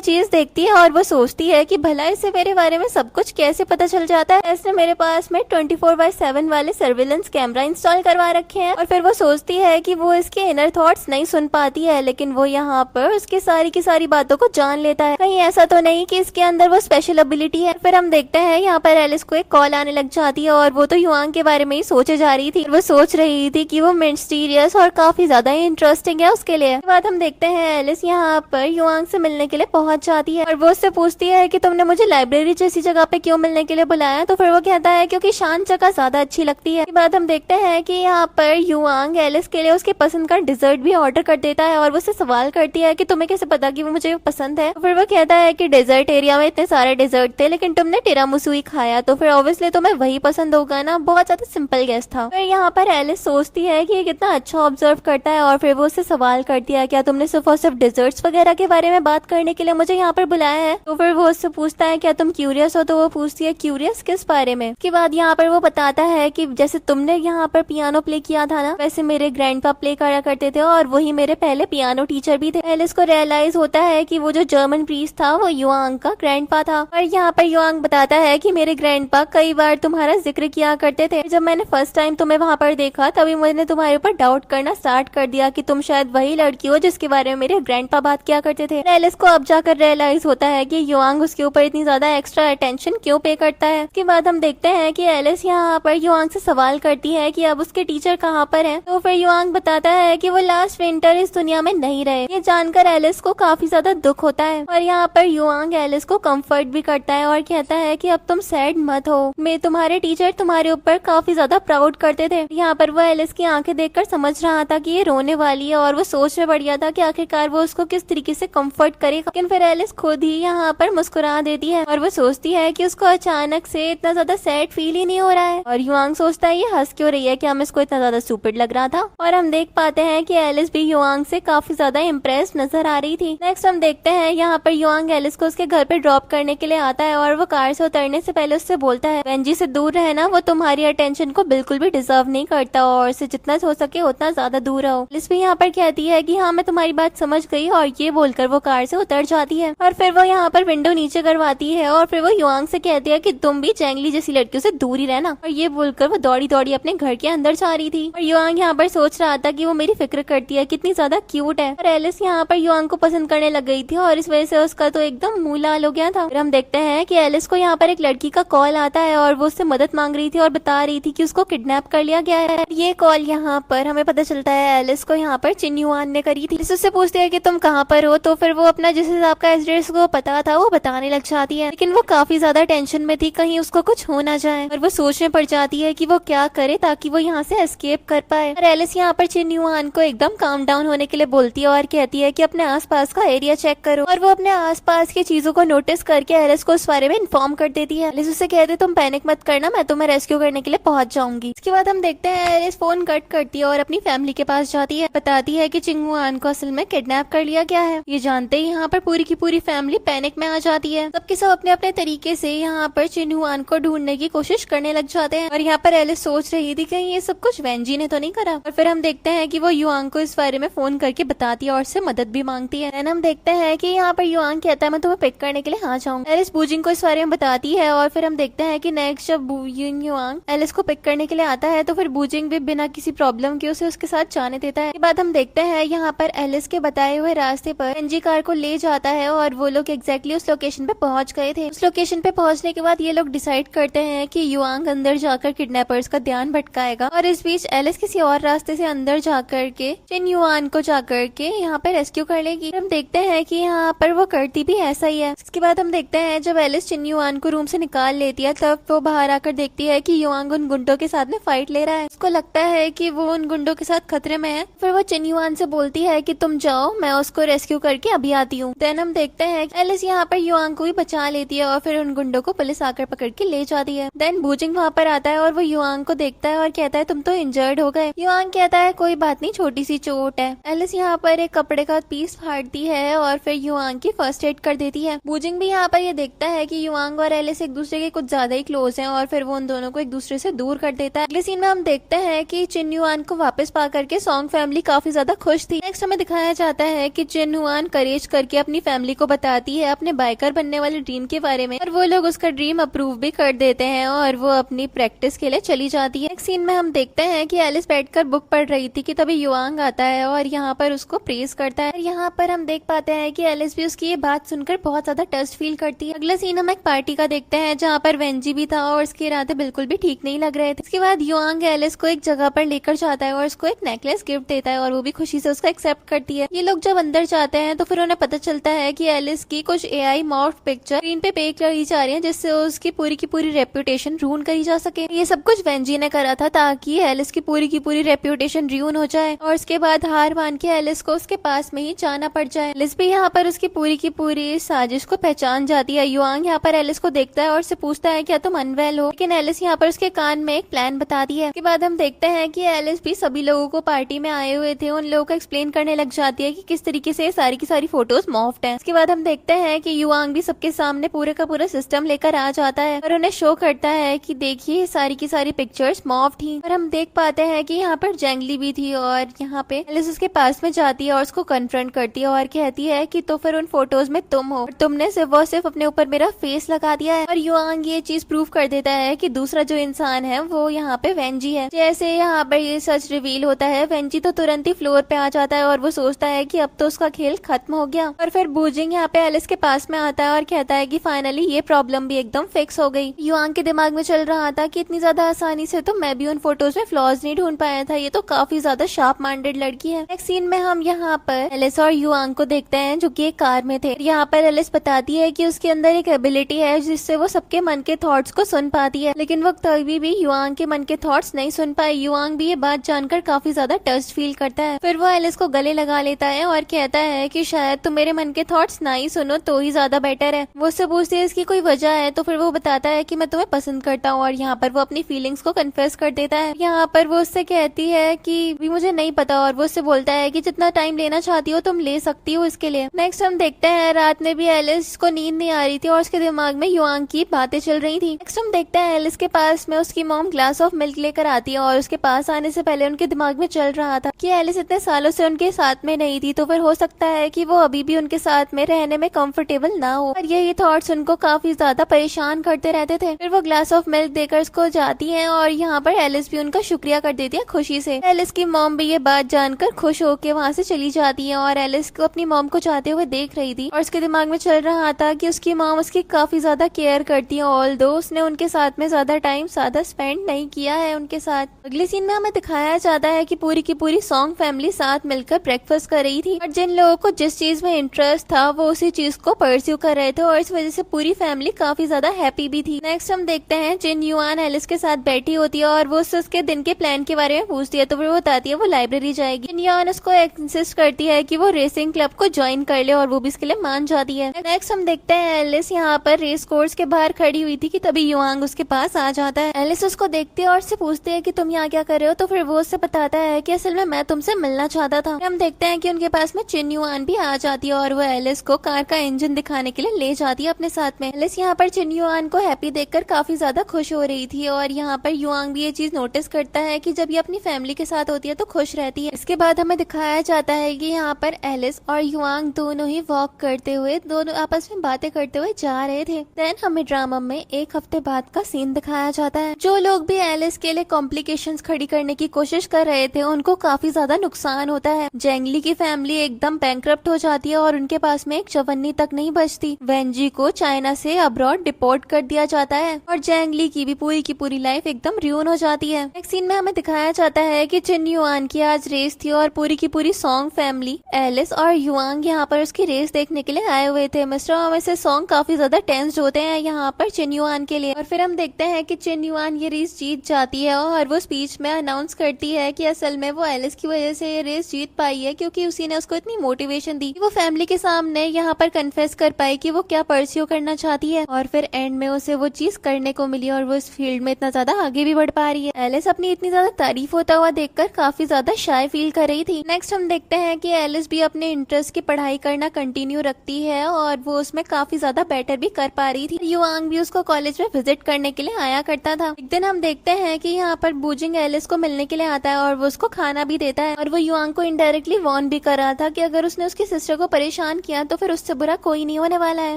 चीज देखती है और वो सोचती है कि भला इसे मेरे बारे में सब कुछ कैसे पता चल जाता है। इसने मेरे पास में 24/7 वाले सर्विलेंस कैमरा इंस्टॉल करवा रखे हैं। और फिर वो सोचती है कि वो इसके इनर थॉट्स नहीं सुन पाती है, लेकिन वो यहाँ पर उसके सारी की सारी बातों को जान लेता है। कहीं ऐसा तो नहीं कि इसके अंदर वो स्पेशल एबिलिटी है। फिर हम देखते हैं यहाँ पर एलिस को एक कॉल आने लग जाती है और वो तो युआंग के बारे में ही सोचे जा रही थी। वो सोच रही थी कि वो मिस्टीरियस और काफी ज्यादा इंटरेस्टिंग है उसके लिए। उसके बाद हम देखते हैं एलिस यहाँ पर युआंग से मिलने के लिए पहुंच जाती है और वो उससे पूछती है कि तुमने मुझे लाइब्रेरी जैसी जगह पे क्यों मिलने के लिए बुलाया? तो फिर वो कहता है क्योंकि शांत जगह ज्यादा अच्छी लगती है। इसके बाद हम देखते हैं कि यहाँ पर युआंग एलिस के लिए उसके पसंद का डिजर्ट भी ऑर्डर कर देता है और वो उससे सवाल करती है कि तुम्हें कैसे पता कि वो मुझे पसंद है? तो फिर वो कहता है कि डेजर्ट एरिया में इतने सारे डेजर्ट थे लेकिन तुमने टिरामिसू ही खाया, तो फिर ऑब्वियसली तुम्हें वही पसंद होगा ना। बहुत ज्यादा सिंपल गेस था। फिर यहाँ पर एलिस सोचती है कि ये कितना अच्छा ऑब्जर्व करता है और फिर वो उससे सवाल करती है क्या तुमने सिर्फ और सिर्फ डेजर्ट्स वगैरह के बारे में बात करने के लिए मुझे यहाँ पर बुलाया है? तो फिर वो उससे पूछता है क्या तुम क्यूरियस हो? तो वो पूछती है क्यूरियस किस बारे में? उसके बाद यहाँ पर वो बताता है कि जैसे तुमने यहाँ पर पियानो प्ले किया था ना, वैसे मेरे ग्रैंडपा प्ले करा करते थे और वही मेरे पहले पियानो टीचर भी थे। एलिस को रियलाइज होता है कि वो जो जर्मन प्रीस्ट था वो युआंग का ग्रैंडपा था। और यहाँ पर युआंग बताता है कि मेरे ग्रैंडपा कई बार तुम्हारा जिक्र किया करते थे। जब मैंने फर्स्ट टाइम तुम्हें वहाँ पर देखा तभी मैंने तुम्हारे ऊपर डाउट करना स्टार्ट कर दिया कि तुम शायद वही लड़की हो जिसके बारे में मेरे ग्रैंडपा बात किया करते थे। एलिस को अब जाकर रियलाइज होता है कि युआंग उसके ऊपर इतनी ज्यादा एक्स्ट्रा अटेंशन क्यों पे करता है। उसके बाद हम देखते हैं कि एलिस यहाँ पर युआंग से सवाल करती है कि अब उसके टीचर कहाँ पर हैं। तो फिर युआंग बताता है कि वो लास्ट विंटर इस दुनिया में नहीं रहे। ये जानकर एलिस को काफी ज्यादा दुख होता है और यहाँ पर युआंग एलिस को कंफर्ट भी करता है और कहता है कि अब तुम सैड मत हो, मैं तुम्हारे टीचर तुम्हारे ऊपर काफी ज्यादा प्राउड करते थे। यहाँ पर वो एलिस की आंखें देखकर समझ रहा था कि ये रोने वाली है और वो सोच में पड़ गया था कि आखिरकार वो उसको किस तरीके से कंफर्ट करेगा। लेकिन फिर एलिस खुद ही यहाँ पर मुस्कुरा देती है और वो सोचती है कि उसको अचानक से इतना ज्यादा सैड फील ही नहीं हो रहा है। और युआंग सोचता है ये हंस क्यों रही है, क्या हम इसको इतना ज्यादा स्टूपिड लग रहा था। और हम देख पाते हैं कि एलिस भी युआंग से काफी ज्यादा इम्प्रेस नजर आ रही थी। नेक्स्ट हम देखते हैं यहाँ पर युआंग एलिस को उसके घर पे ड्रॉप करने के लिए आता है और वो कार से उतरने से पहले उससे बोलता है वेंजी से दूर रहना, वो तुम्हारी अटेंशन को बिल्कुल भी डिजर्व नहीं करता और उससे जितना हो सके उतना ज्यादा दूर रहो। एलिस भी यहाँ पर कहती है कि हाँ मैं तुम्हारी बात समझ गई और ये बोलकर वो कार से उतर जाती है और फिर वो यहाँ पर विंडो नीचे करवाती है और फिर वो युआंग से कहती है कि तुम भी जैंगली जैसी लड़कियों से दूर ही रहना, और ये बोलकर वो दौड़ी दौड़ी अपने घर के अंदर जा रही थी। और युआंग यहाँ पर सोच रहा था कि वो मेरी फिक्र करती है, कितनी ज्यादा क्यूट है। और एलिस यहाँ पर युआंग को पसंद करने लग गई थी और इस वजह से उसका तो एकदम मुंह लाल हो गया था। फिर हम देखते हैं कि एलिस को यहाँ पर एक लड़की का कॉल आता है और वो उससे मदद मांग रही थी और बता रही थी कि उसको किडनैप कर लिया गया है। ये कॉल यहाँ पर हमें पता चलता है एलिस को यहाँ पर चिन युआन ने करी थी। उससे पूछती है कि तुम कहाँ पर हो, तो फिर वो अपना जिस हिसाब का एड्रेस को पता था वो बताने लग जाती है, लेकिन वो काफी ज्यादा टेंशन में थी कहीं उसको कुछ हो ना जाए और वो सोचने पड़ जाती है कि वो क्या करे ताकि वो यहाँ से एस्केप कर पाए। और एलिस यहाँ पर चिन युआन को एकदम काम डाउन होने के लिए बोलती है और कहती है कि अपने आसपास का एरिया चेक करो, और वो अपने आसपास की चीजों को नोटिस करके एलिस को उस बारे में इन्फॉर्म कर देती है। एलिस उससे कहती है तुम पैनिक मत करना, मैं तुम्हें रेस्क्यू करने के लिए पहुंच जाऊंगी। इसके बाद हम देखते हैं एलिस फोन कट करती है और अपनी फैमिली के पास जाती है, बताती है कि चिन युआन को असल में किडनैप कर लिया गया है। ये जानते ही यहाँ पर पूरी की पूरी फैमिली पैनिक में आ जाती है। सबके सब अपने अपने तरीके से यहाँ पर चिन युआन को ढूंढने की कोशिश करने लग जाते हैं और यहाँ पर एलिस सोच रही थी कहीं ये सब कुछ वेंजी ने तो नहीं करा। और फिर हम देखते हैं कि वो युआंग को इस बारे में फोन करके बताती है और उससे मदद भी मांगती है। हम देखते हैं कि यहाँ पर युआंग कहता है मैं तुम्हें पिक करने के लिए आ जाऊंगा। एलिस बूजिंग को इस बारे में बताती है और फिर हम देखते हैं कि नेक्स्ट जब युआंग एलिस को पिक करने के लिए आता है तो फिर बूजिंग भी बिना किसी प्रॉब्लम के उसे उसके साथ जाने देता है। इसके बाद हम देखते हैं यहाँ पर एलिस के बताए हुए रास्ते पर वेंजी कार को ले जाता है और वो लोग एग्जैक्टली उस लोकेशन पे पहुंच गए थे। उस लोकेशन पे पहुंचने के बाद ये लोग डिसाइड करते हैं कि युआंग अंदर जाकर किडनैपर्स का ध्यान भटकाएगा और इस बीच एलिस किसी और रास्ते से अंदर जाकर के चिन युआन को जाकर के यहाँ पे रेस्क्यू कर लेगी। हम देखते हैं कि यहाँ पर वो करती भी ऐसा ही है। इसके बाद हम देखते हैं जब एलिस चिन युआन को रूम से निकाल लेती है तब वो बाहर आकर देखती है कि युआंग उन गुंडों के साथ में फाइट ले रहा है। उसको लगता है कि वो उन गुंडों के साथ खतरे में है। फिर वो चिन युआन से बोलती है कि तुम जाओ, मैं उसको रेस्क्यू करके अभी आती हूँ। देन हम देखते हैं एलिस यहाँ पर युआंग को भी बचा लेती है और फिर उन गुंडों को पुलिस आकर पकड़ के ले जाती है। देन बूजिंग वहाँ पर आता है और वो युआंग को देखता है और कहता है तुम तो इंजर्ड हो गए। युआंग कहता है कोई बात नहीं, छोटी सी चोट है। एलिस यहाँ पर एक कपड़े का पीस फाड़ती है और फिर युआंग की फर्स्ट एड कर देती है। बूजिंग भी यहाँ पर ये देखता है कि युआंग और एलिस एक दूसरे के कुछ ज्यादा ही क्लोज हैं और फिर वो उन दोनों को एक दूसरे से दूर कर देता है। अगले सीन में हम देखते हैं कि चिन युआन को वापस पा करके सॉन्ग फैमिली काफी ज्यादा खुश थी। नेक्स्ट हमें दिखाया जाता है कि चिन युआन करेज करके अपनी फैमिली को बताती है अपने बाइकर बनने वाले ड्रीम के बारे में और वो लोग उसका ड्रीम अप्रूव भी कर देते हैं और वो अपनी प्रैक्टिस के लिए चली जाती है। नेक्स्ट सीन में हम देखते हैं कि एलिस बैठकर बुक पढ़ रही थी कि तभी युआंग आता है और यहाँ पर उसको प्रेज करता है। यहाँ पर हम देख पाते हैं कि एलिस भी उसकी ये बात सुनकर बहुत ज्यादा टस्ट फील करती है। अगला सीन हम एक पार्टी का देखते हैं जहाँ पर वेंजी भी था और उसके इरादे बिल्कुल भी ठीक नहीं लग रहे थे। इसके बाद युआंग एलिस को एक जगह पर लेकर जाता है और उसको एक नेकलेस गिफ्ट देता है और वो भी खुशी से उसको एक्सेप्ट करती है। ये लोग जब अंदर जाते हैं तो फिर उन्हें पता चलता है कि एलिस की कुछ एआई मॉर्फ पिक्चर स्क्रीन पे पेक करी जा रही है जिससे उसकी पूरी की पूरी रेप्यूटेशन रून करी जा सके। ये सब कुछ वेंजी ने करा था ताकि एलिस की पूरी रेप्यूटेशन रून हो जाए और उसके बाद हार मान के एलिस को उसके पास में ही जाना पड़ जाए। एलिस भी यहाँ पर उसकी पूरी साजिश को पहचान जाती है। युआंग यहाँ पर एलिस को देखता है और उससे पूछता है क्या तुम अनवेल हो, लेकिन एलिस यहाँ पर उसके कान में एक प्लान बताती है। उसके बाद हम देखते हैं कि एलिस भी सभी लोगों को पार्टी में आए हुए थे उन लोगों को एक्सप्लेन करने लग जाती है कि किस तरीके से सारी की सारी फोटोज मॉफ्ड हैं। इसके बाद हम देखते हैं कि युआंग भी सबके सामने पूरे का पूरा सिस्टम लेकर आ जाता है और उन्हें शो करता है कि देखिए सारी की सारी पिक्चर्स मॉफ्ड थी। और हम देख पाते हैं कि यहाँ पर जैंगली भी थी और यहाँ पे एलिस उसके पास में जाती है और उसको कन्फ्रंट करती है और कहती है कि तो फिर उन फोटोज में तुम हो, तुमने सिर्फ अपने ऊपर मेरा फेस लगा दिया है। और युआंग ये चीज प्रूव कर देता है कि दूसरा जो इंसान है वो यहाँ पे वेंजी है। जैसे यहाँ पर ये सच रिवील होता है वेंजी तो तुरंत ही फ्लोर पे आ जाता है और वो सोचता है कि अब तो उसका खेल खत्म हो गया। और फिर बूजिंग यहाँ पे एलिस के पास में आता है और कहता है कि फाइनली ये प्रॉब्लम भी एकदम फिक्स हो गई। युआंग के दिमाग में चल रहा था कि इतनी ज्यादा आसानी से तो मैं भी उन फोटोज में फ्लॉज नहीं ढूंढ पाया था, ये तो काफी ज्यादा शार्प माइंडेड लड़की है। नेक्स्ट सीन में हम यहाँ पर एलिस और युआंग को देखते हैं जो कि एक कार में थे। यहाँ पर एलिस बताती है कि उसके अंदर एक एबिलिटी है जिससे वो सबके मन के थॉट्स को सुन पाती है, लेकिन वो कभी भी युआंग के मन के थॉट्स नहीं सुन पाए। युआंग भी ये बात जानकर काफी ज्यादा टस्ट फील करता है। फिर वो एलिस को गले लगा लेता है और कहता है कि शायद तुम मेरे मन के थॉट्स ना ही सुनो तो ही ज्यादा बेटर है। वो उससे पूछती है इसकी कोई वजह है तो फिर वो बताता है कि मैं तुम्हें पसंद करता हूँ और यहाँ पर वो अपनी फीलिंग्स को कन्फेस कर देता है। यहाँ पर वो उससे कहती है कि भी मुझे नहीं पता और वो उससे बोलता है कि जितना टाइम लेना चाहती हो तुम ले सकती हो इसके लिए। नेक्स्ट हम देखते हैं रात में भी एलिस जिसको नींद नहीं आ रही थी और उसके दिमाग में युआंग की बातें चल रही थी। नेक्स्ट हम देखते हैं एलिस के पास में उसकी मॉम ग्लास ऑफ मिल्क लेकर आती है और उसके पास आने से पहले उनके दिमाग में चल रहा था कि एलिस इतने सालों से उनके साथ में नहीं थी, तो फिर हो सकता है कि वो अभी भी उनके साथ में रहने में कंफर्टेबल ना हो। और ये थॉट्स उनको काफी ज्यादा परेशान करते रहते थे। फिर वो ग्लास ऑफ मिल्क देकर उसको जाती है और यहाँ पर एलिस भी उनका शुक्रिया कर देती है खुशी से। एलिस की मॉम भी ये बात जानकर खुश होकर वहाँ से चली जाती है और एलिस को अपनी मॉम को जाते हुए देख रही थी और उसके दिमाग में चल रहा था कि उसकी मॉम उसकी काफी ज्यादा केयर करती है, ऑल्दो उसने उनके साथ में ज्यादा टाइम स्पेंड नहीं किया है उनके साथ। अगले सीन में हमें दिखाया जाता है कि पूरी की पूरी सॉन्ग फैमिली साथ मिलकर ब्रेकफास्ट कर रही थी और जिन लोगों को जिस चीज में इंटरेस्ट था वो उसी चीज को परस्यू कर रहे थे और इस वजह से पूरी फैमिली काफी ज्यादा हैप्पी भी थी। नेक्स्ट हम देखते हैं जिन युआन एलिस के साथ बैठी होती है और वो उसके दिन के प्लान के बारे में पूछती है, तो फिर वो बताती है वो लाइब्रेरी जाएगी। जिन युआन उसको इंसिस्ट करती है कि वो रेसिंग क्लब को ज्वाइन कर ले और वो भी इसके लिए मान जाती है। नेक्स्ट हम देखते हैं एलिस यहाँ पर रेस कोर्स के बाहर खड़ी हुई थी कि तभी युआंग उसके पास आ जाता है। एलिस उसको देखती है और उससे पूछती है कि तुम यहाँ क्या कर रहे हो, तो फिर वो उससे बताता है कि असल में मैं तुमसे मिलना चाहता था। हम देखते हैं कि उनके पास में चिन युआन भी आ जाती है और वो एलिस को कार का इंजन दिखाने के लिए ले जाती है अपने साथ में। एलिस यहाँ पर चिन युआन को हैप्पी देखकर काफी ज्यादा खुश हो रही थी और यहाँ पर युआंग भी ये चीज नोटिस करता है कि जब ये अपनी फैमिली के साथ होती है तो खुश रहती है। इसके बाद हमें दिखाया जाता है कि यहाँ पर एलिस और युआंग दोनों ही वॉक करते हुए दोनों आपस में बातें करते हुए जा रहे थे। देन हमें ड्रामा में एक हफ्ते बाद का सीन दिखाया जाता है। जो लोग भी एलिस के लिए कॉम्प्लिकेशंस खड़ी करने की कोशिश कर रहे थे उनको काफी ज्यादा नुकसान होता है। जेंगली की फैमिली एकदम बैंकरप्ट हो जाती है और उनके पास में एक चवन्नी तक नहीं बचती। वेंजी को चाइना से अब्रॉड डिपोर्ट कर दिया जाता है और जेंगली की पूरी लाइफ एकदम र्यून हो जाती है। नेक्स्ट सीन में हमें दिखाया जाता है कि चिन युआन की आज रेस थी और पूरी की पूरी सॉन्ग फैमिली एलिस और युआंग यहाँ पर उसकी रेस देखने के लिए आए हुए थे। मिस्टर और से सॉन्ग काफी ज्यादा टेंस्ड होते हैं यहाँ पर चिन युआन के लिए और फिर हम देखते हैं कि चिन युआन ये रेस जीत जाती है और वो स्पीच में अनाउंस करती है कि असल में वो एलिस की वजह से ये रेस जीत पाई है क्योंकि उसी ने उसको इतनी मोटिवेशन दी कि वो फैमिली के सामने यहाँ पर कन्फेस कर पाई कि वो क्या परस्यू करना चाहती है और फिर एंड में उसे वो चीज करने को मिली और वो इस फील्ड में इतना ज्यादा आगे भी बढ़ पा रही है। एलिस अपनी इतनी ज्यादा तारीफ होता हुआ देखकर काफी ज्यादा शाय फील कर रही थी। नेक्स्ट हम देखते हैं कि एलिस भी अपने इंटरेस्ट की पढ़ाई करना कंटिन्यू रखती है और वो उसमें काफी ज्यादा बेटर भी कर पा रही थी। युआंग भी उसको कॉलेज में विजिट करने के लिए आया करता था। एक दिन हम देखते हैं कि यहाँ पर बूजिंग एलिस को मिलने के लिए आता है और वो उसको खाना भी देता है और वो युआंग को इनडायरेक्टली वार्न भी कर रहा था कि अगर उसने उसकी सिस्टर को परेशान किया तो फिर उससे बुरा कोई नहीं होने वाला है।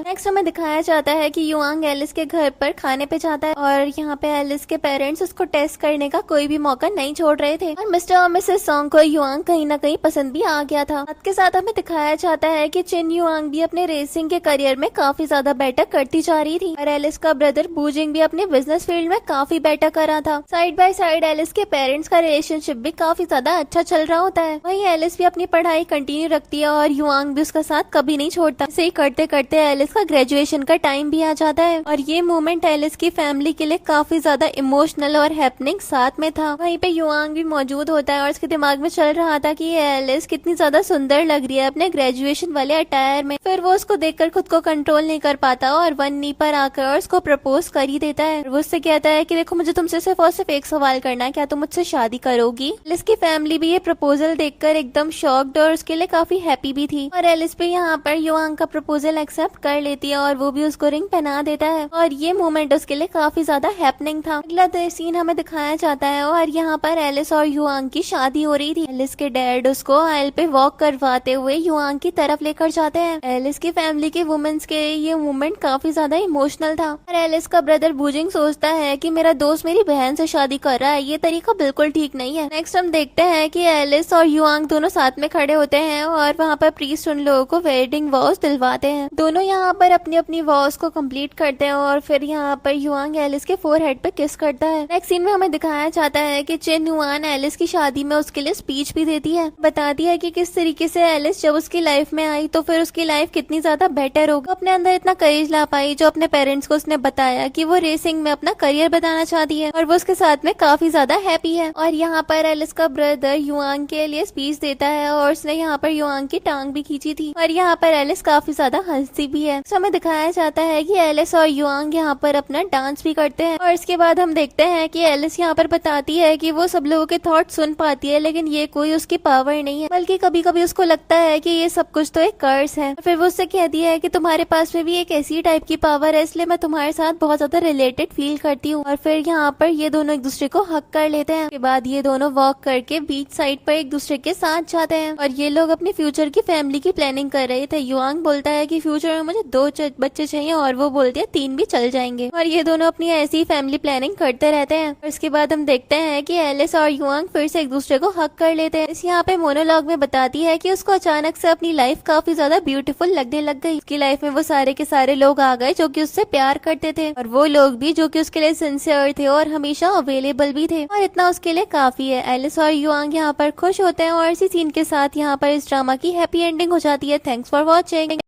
नेक्स्ट हमें दिखाया जाता है कि युआंग एलिस के घर पर खाने पे जाता है और यहाँ पे एलिस के पेरेंट्स उसको टेस्ट करने का कोई भी मौका नहीं छोड़ रहे थे और मिस्टर और मिसेस सॉन्ग को युआंग कहीं ना कहीं पसंद भी आ गया था। साथ के साथ हमें दिखाया जाता है कि चिन युआंग भी अपने रेसिंग के करियर में काफी ज्यादा बेटर करती जा रही थी और एलिस का ब्रदर बूजिंग भी अपने बिजनेस फील्ड में काफी बेटर कर रहा था। साइड बाय साइड एलिस के पेरेंट्स का रिलेशनशिप भी काफी ज्यादा अच्छा चल रहा होता है। वहीं एलिस भी अपनी पढ़ाई कंटिन्यू रखती है और युआंग भी उसका साथ कभी नहीं छोड़ता। इसे ही करते करते एलिस का ग्रेजुएशन का टाइम भी आ जाता है और ये मोमेंट एलिस की फैमिली के लिए काफी ज्यादा इमोशनल और हैपनिंग साथ में था। वहीं पे युआंग भी मौजूद होता है और उसके दिमाग में चल रहा था कि ये एलिस कितनी ज्यादा सुंदर लग रही है अपने ग्रेजुएशन वाले अटायर में। फिर वो उसको देखकर खुद को कंट्रोल नहीं कर पाता और वन नी पर आकर उसको प्रपोज कर ही देता है। वो उससे कहता है कि देखो मुझे तुमसे सिर्फ और सिर्फ एक सवाल करना है, क्या तुम मुझसे शादी करोगी? एलिस की फैमिली भी ये प्रपोजल देखकर एकदम शॉक्ड और उसके लिए काफी हैप्पी भी थी और एलिस भी यहाँ पर युआंग का प्रपोजल एक्सेप्ट कर लेती है और वो भी उसको रिंग पहना देता है और ये मोमेंट उसके लिए काफी ज्यादा हैपनिंग था। अगला सीन हमें दिखाया जाता है और यहाँ पर एलिस और युआंग की शादी हो रही थी। एलिस के डैड उसको आयल पे वॉक करवाते हुए युआंग की तरफ लेकर जाते हैं। एलिस की फैमिली के वुमेन्स के ये मूवमेंट काफी ज्यादा इमोशनल था और एलिस का ब्रदर बूजिंग सोचता है कि मेरा दोस्त मेरी बहन से शादी कर रहा है, ये तरीका बिल्कुल ठीक नहीं है। नेक्स्ट हम देखते हैं कि एलिस और युआंग दोनों साथ में खड़े होते हैं और वहाँ पर प्रीस्ट उन लोगों को वेडिंग वॉज दिलवाते हैं। दोनों यहाँ पर अपनी अपनी वॉज को कंप्लीट करते हैं और फिर यहाँ पर युआंग एलिस के फोरहेड पे किस करता है। नेक्स्ट सीन में हमें दिखाया जाता है कि चिन युआन एलिस की शादी में उसके लिए स्पीच भी देती है, बताती है कि किस तरीके से एलिस जब उसकी लाइफ में आई तो फिर उसकी लाइफ कितनी ज्यादा बेटर होगा। अपने अंदर इतना करेज ला पाई जो अपने पेरेंट्स को उसने बताया कि वो रेसिंग में अपना करियर बनाना चाहती है और वो उसके साथ में काफी ज्यादा हैप्पी है। और यहाँ पर एलिस का ब्रदर युआंग के लिए स्पीच देता है और उसने यहाँ पर युआंग की टांग भी खींची थी और यहाँ पर एलिस काफी ज्यादा हंसती भी है। तो हमें दिखाया जाता है कि एलिस और युआंग यहाँ पर अपना डांस भी करते हैं और इसके बाद हम देखते हैं कि एलिस यहाँ पर बताती है कि वो सब लोगों के थॉट सुन पाती है लेकिन ये कोई उसकी पावर नहीं है, बल्कि कभी कभी उसको लगता है कि ये सब कुछ तो एक कर्स है। फिर वो उससे कहती है कि तुम्हारे पास में भी एक ऐसी टाइप की पावर है, इसलिए मैं तुम्हारे साथ बहुत ज्यादा रिलेटेड फील करती हूँ। और फिर यहाँ पर ये दोनों एक दूसरे को हक कर लेते हैं। उसके बाद ये दोनों वॉक करके बीच साइड पर एक दूसरे के साथ जाते हैं और ये लोग अपनी फ्यूचर की फैमिली की प्लानिंग कर रहे थे। युआंग बोलता है कि फ्यूचर में मुझे 2 बच्चे चाहिए और वो बोलती है 3 भी चल जाएंगे। और ये दोनों अपनी ऐसी फैमिली प्लानिंग करते रहते हैं। और इसके बाद हम देखते हैं कि एलिस और युआंग फिर से एक दूसरे को हक कर लेते हैं। इस यहाँ पे मोनोलॉग में बताती है कि उसको अचानक से अपनी लाइफ काफी ज्यादा ब्यूटीफुल लगने लग गई। उसकी लाइफ में वो सारे के सारे लोग आ गए जो कि उससे प्यार करते थे और वो लोग भी जो कि उसके लिए सिंसियर थे और हमेशा अवेलेबल भी थे, और इतना उसके लिए काफी है। एलिस और युआंग यहाँ पर खुश होते हैं और इसी सीन के साथ यहाँ पर इस ड्रामा की हैप्पी एंडिंग हो जाती है। Thanks for watching.